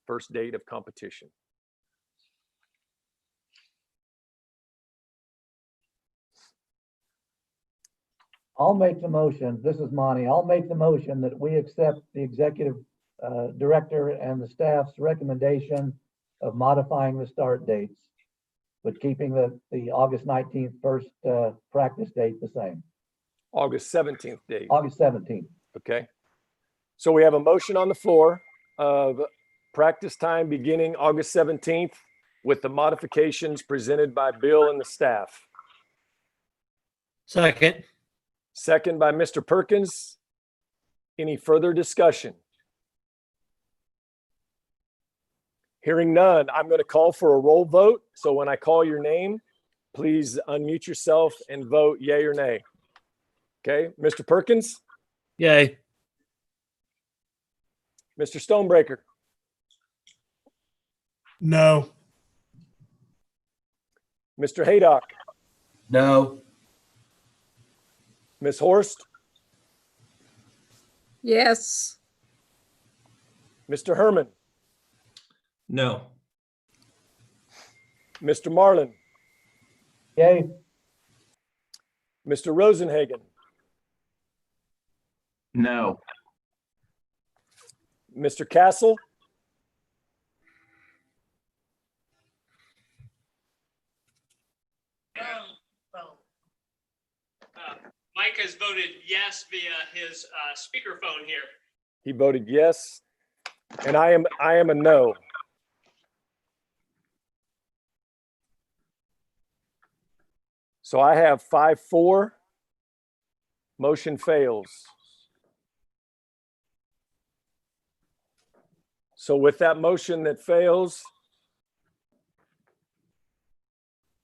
first date of competition. I'll make the motion. This is Monty. I'll make the motion that we accept the executive director and the staff's recommendation of modifying the start dates, but keeping the August 19th first practice date the same. August 17th date. August 17th. Okay. So we have a motion on the floor of practice time beginning August 17th with the modifications presented by Bill and the staff. Second. Second by Mr. Perkins. Any further discussion? Hearing none, I'm going to call for a roll vote. So when I call your name, please unmute yourself and vote yay or nay. Okay, Mr. Perkins, Yay. Mr. Stonebreaker, No. Mr. Haydock, No. Ms. Horst, Yes. Mr. Herman, No. Mr. Marlin, Yay. Mr. Rosenhagen, No. Mr. Castle, Well, Mike has voted yes via his speakerphone here. he voted yes, and I am a no. So I have 5-4. Motion fails. So with that motion that fails,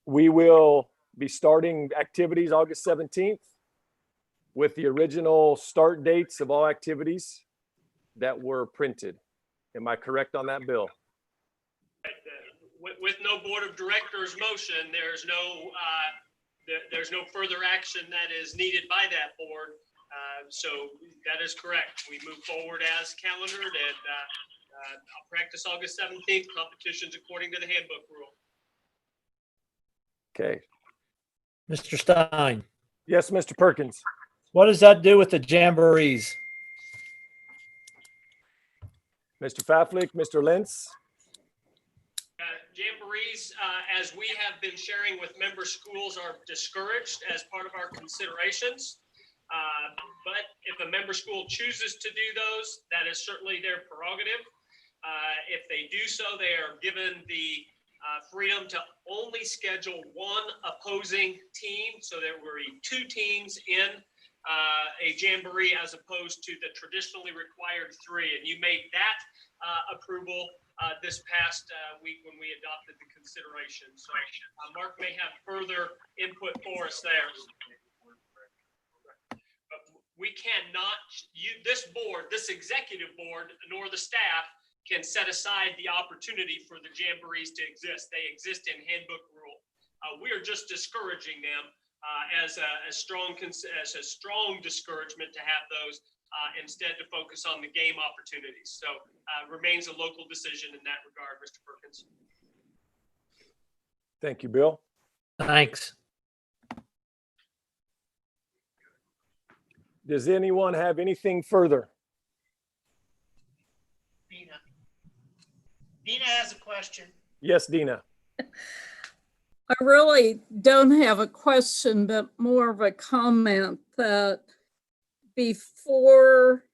we will be starting activities August 17th with the original start dates of all activities that were printed. Am I correct on that, Bill? With no board of directors motion, there's no further action that is needed by that board. So that is correct. We move forward as calendared, and I'll practice August 17th, competitions according to the handbook rule. Okay. Mr. Stein, Yes, Mr. Perkins. what does that do with the jamborees? Mr. Faflik, Mr. Lentz. Jamborees, as we have been sharing with member schools, are discouraged as part of our considerations. But if a member school chooses to do those, that is certainly their prerogative. If they do so, they are given the freedom to only schedule one opposing team. So there will be 2 teams in a jamboree as opposed to the traditionally required 3. And you made that approval this past week when we adopted the consideration. So Mark may have further input for us there. But we cannot, this board, this executive board, nor the staff can set aside the opportunity for the jamborees to exist. They exist in handbook rule. We are just discouraging them as a strong discouragement to have those instead to focus on the game opportunities. So remains a local decision in that regard, Mr. Perkins. Thank you, Bill. Thanks. Does anyone have anything further? Dina has a question. Yes, Dina. I really don't have a question, but more of a comment that before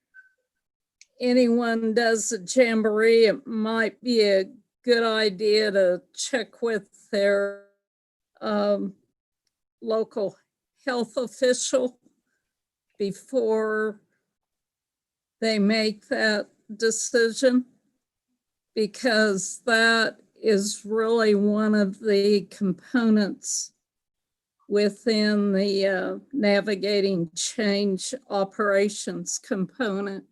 anyone does a jamboree, it might be a good idea to check with their local health official before they make that decision, because that is really one of the components within the navigating change operations component.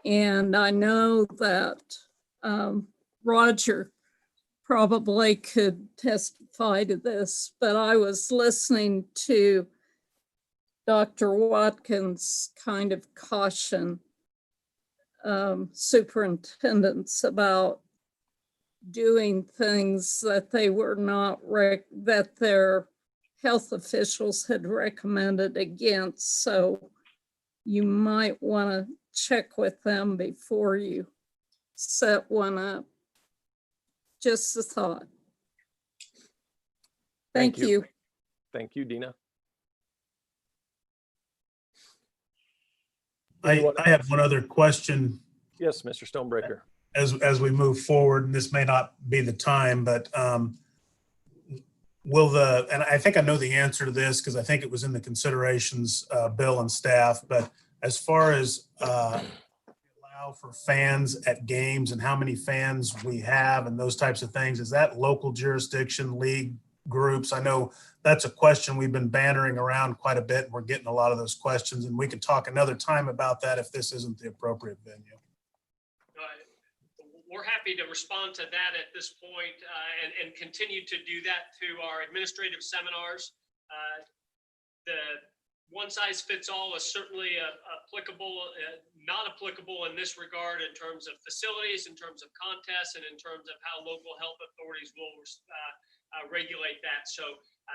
And I know that Roger probably could testify to this, but I was listening to Dr. Watkins kind of caution superintendents about doing things that they were not, that their health officials had recommended against. So you might want to check with them before you set one up. Just a thought. Thank you. Thank you, Dina. I have one other question Yes, Mr. Stonebreaker. as we move forward, and this may not be the time, but will and I think I know the answer to this because I think it was in the considerations, Bill and staff, but as far as allow for fans at games and how many fans we have and those types of things, is that local jurisdiction, league groups? I know that's a question we've been bantering around quite a bit. We're getting a lot of those questions, and we can talk another time about that if this isn't the appropriate venue. we're happy to respond to that at this point, and continue to do that through our administrative seminars. The one size fits all is certainly applicable, not applicable in this regard in terms of facilities, in terms of contests, and in terms of how local health authorities will regulate that. So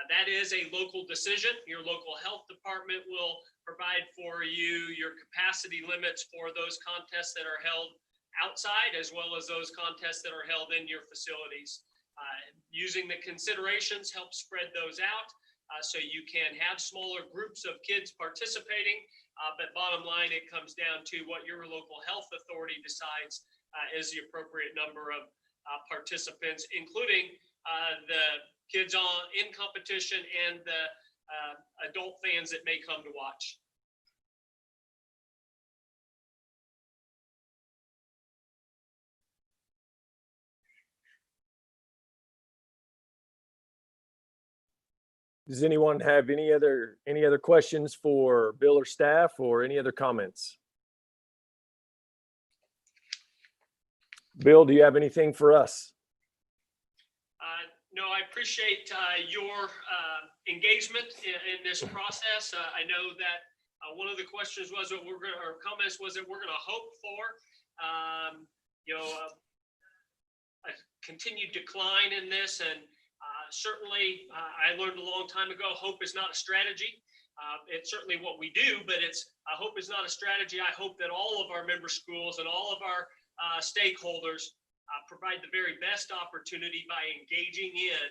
that is a local decision. Your local health department will provide for you your capacity limits for those contests that are held outside, as well as those contests that are held in your facilities. Using the considerations helps spread those out, so you can have smaller groups of kids participating, but bottom line, it comes down to what your local health authority decides is the appropriate number of participants, including the kids in competition and the adult fans that may come to watch. Does anyone have any other questions for Bill or staff, or any other comments? Bill, do you have anything for us? No, I appreciate your engagement in this process. I know that one of the questions was that or comments was that we're going to hope for, a continued decline in this. And certainly, I learned a long time ago, hope is not a strategy. It's certainly what we do, but hope is not a strategy. I hope that all of our member schools and all of our stakeholders provide the very best opportunity by engaging in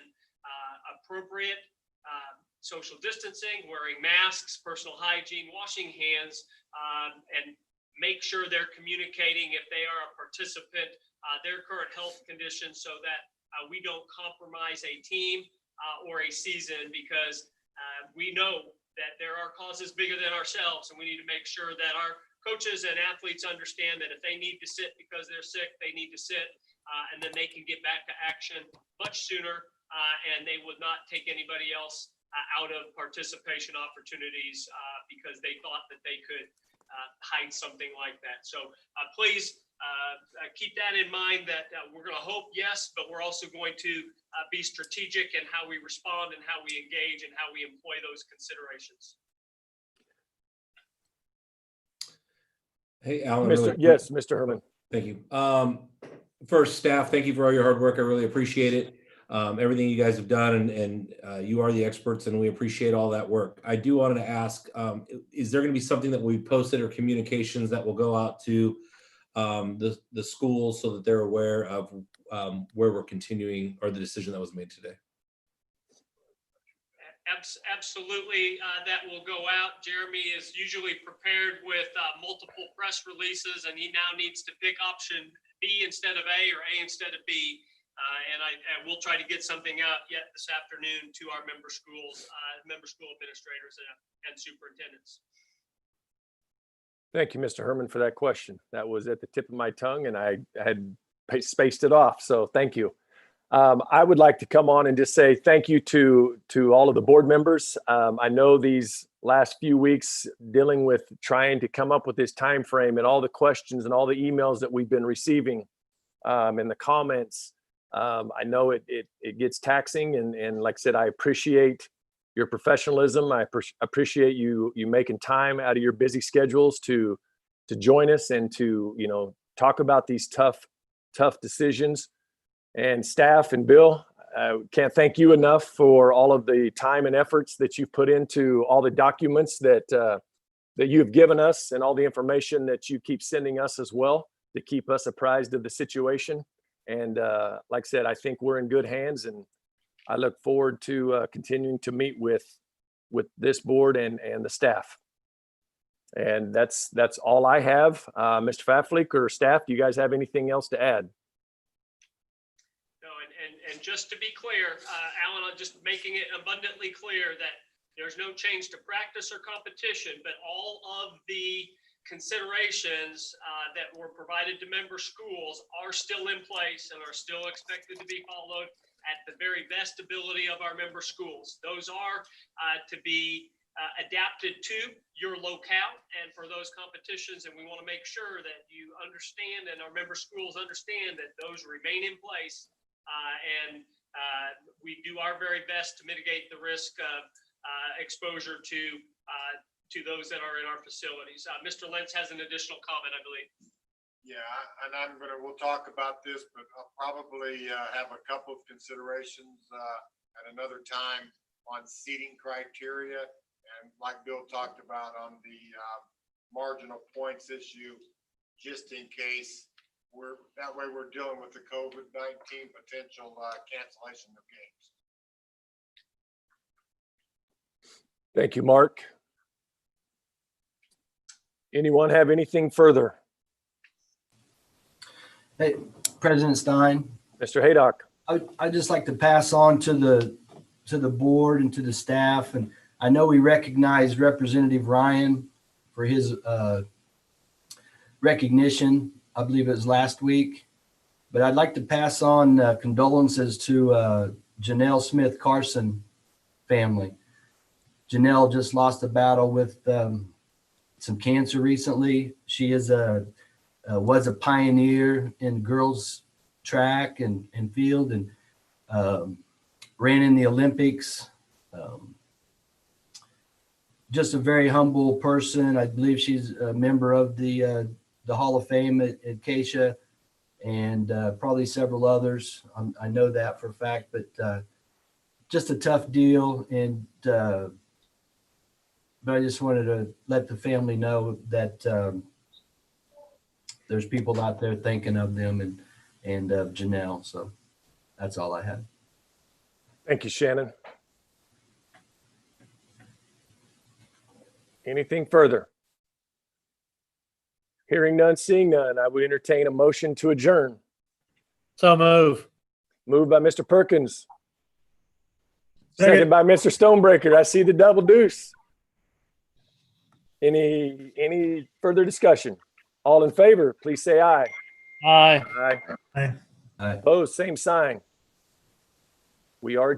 appropriate social distancing, wearing masks, personal hygiene, washing hands, and make sure they're communicating, if they are a participant, their current health conditions, so that we don't compromise a team or a season, because we know that there are causes bigger than ourselves, and we need to make sure that our coaches and athletes understand that if they need to sit because they're sick, they need to sit, and then they can get back to action much sooner, and they would not take anybody else out of participation opportunities because they thought that they could hide something like that. So please keep that in mind, that we're going to hope, yes, but we're also going to be strategic in how we respond and how we engage and how we employ those considerations. Hey, Alan. Yes, Mr. Herman. Thank you. First, staff, thank you for all your hard work. I really appreciate it. Everything you guys have done, and you are the experts, and we appreciate all that work. I do want to ask, is there going to be something that we posted or communications that will go out to the schools so that they're aware of where we're continuing, or the decision that was made today? Absolutely, that will go out. Jeremy is usually prepared with multiple press releases, and he now needs to pick option B instead of A, or A instead of B. And we'll try to get something out yet this afternoon to our member schools, member school administrators and superintendents. Thank you, Mr. Herman, for that question. That was at the tip of my tongue, and I had spaced it off. So thank you. I would like to come on and just say thank you to all of the board members. I know these last few weeks dealing with trying to come up with this time frame, and all the questions and all the emails that we've been receiving, and the comments. I know it gets taxing, and like I said, I appreciate your professionalism. I appreciate you making time out of your busy schedules to join us and to talk about these tough decisions. And staff and Bill, I can't thank you enough for all of the time and efforts that you've put into all the documents that you have given us, and all the information that you keep sending us as well, to keep us apprised of the situation. And like I said, I think we're in good hands, and I look forward to continuing to meet with this board and the staff. And that's all I have. Mr. Faflik or staff, do you guys have anything else to add? And just to be clear, Alan, I'm just making it abundantly clear that there's no change to practice or competition, but all of the considerations that were provided to member schools are still in place and are still expected to be followed at the very best ability of our member schools. Those are to be adapted to your locale and for those competitions. And we want to make sure that you understand and our member schools understand that those remain in place. And we do our very best to mitigate the risk of exposure to those that are in our facilities. Mr. Lentz has an additional comment, I believe. Yeah, and we'll talk about this, but I'll probably have a couple of considerations at another time on seating criteria. And like Bill talked about on the marginal points issue, just in case that way we're dealing with the COVID-19 potential cancellation of games. Thank you, Mark. Anyone have anything further? Hey, President Stein, Mr. Haydock. I'd just like to pass on to the board and to the staff. And I know we recognize Representative Ryan for his recognition. I believe it was last week. But I'd like to pass on condolences to Janelle Smith Carson family. Janelle just lost a battle with some cancer recently. She is was a pioneer in girls track and field, and ran in the Olympics. Just a very humble person. I believe she's a member of the Hall of Fame at KSHSAA, and probably several others. I know that for a fact, but just a tough deal. And but I just wanted to let the family know that there's people out there thinking of them and of Janelle. So that's all I had. Thank you, Shannon. Anything further? Hearing none, seeing none, I would entertain a motion to adjourn. So move. Moved by Mr. Perkins. Second by Mr. Stonebreaker. I see the double deuce. Any further discussion? All in favor, please say aye. Aye. Aye. Aye. Aye. Opposed, same sign. We are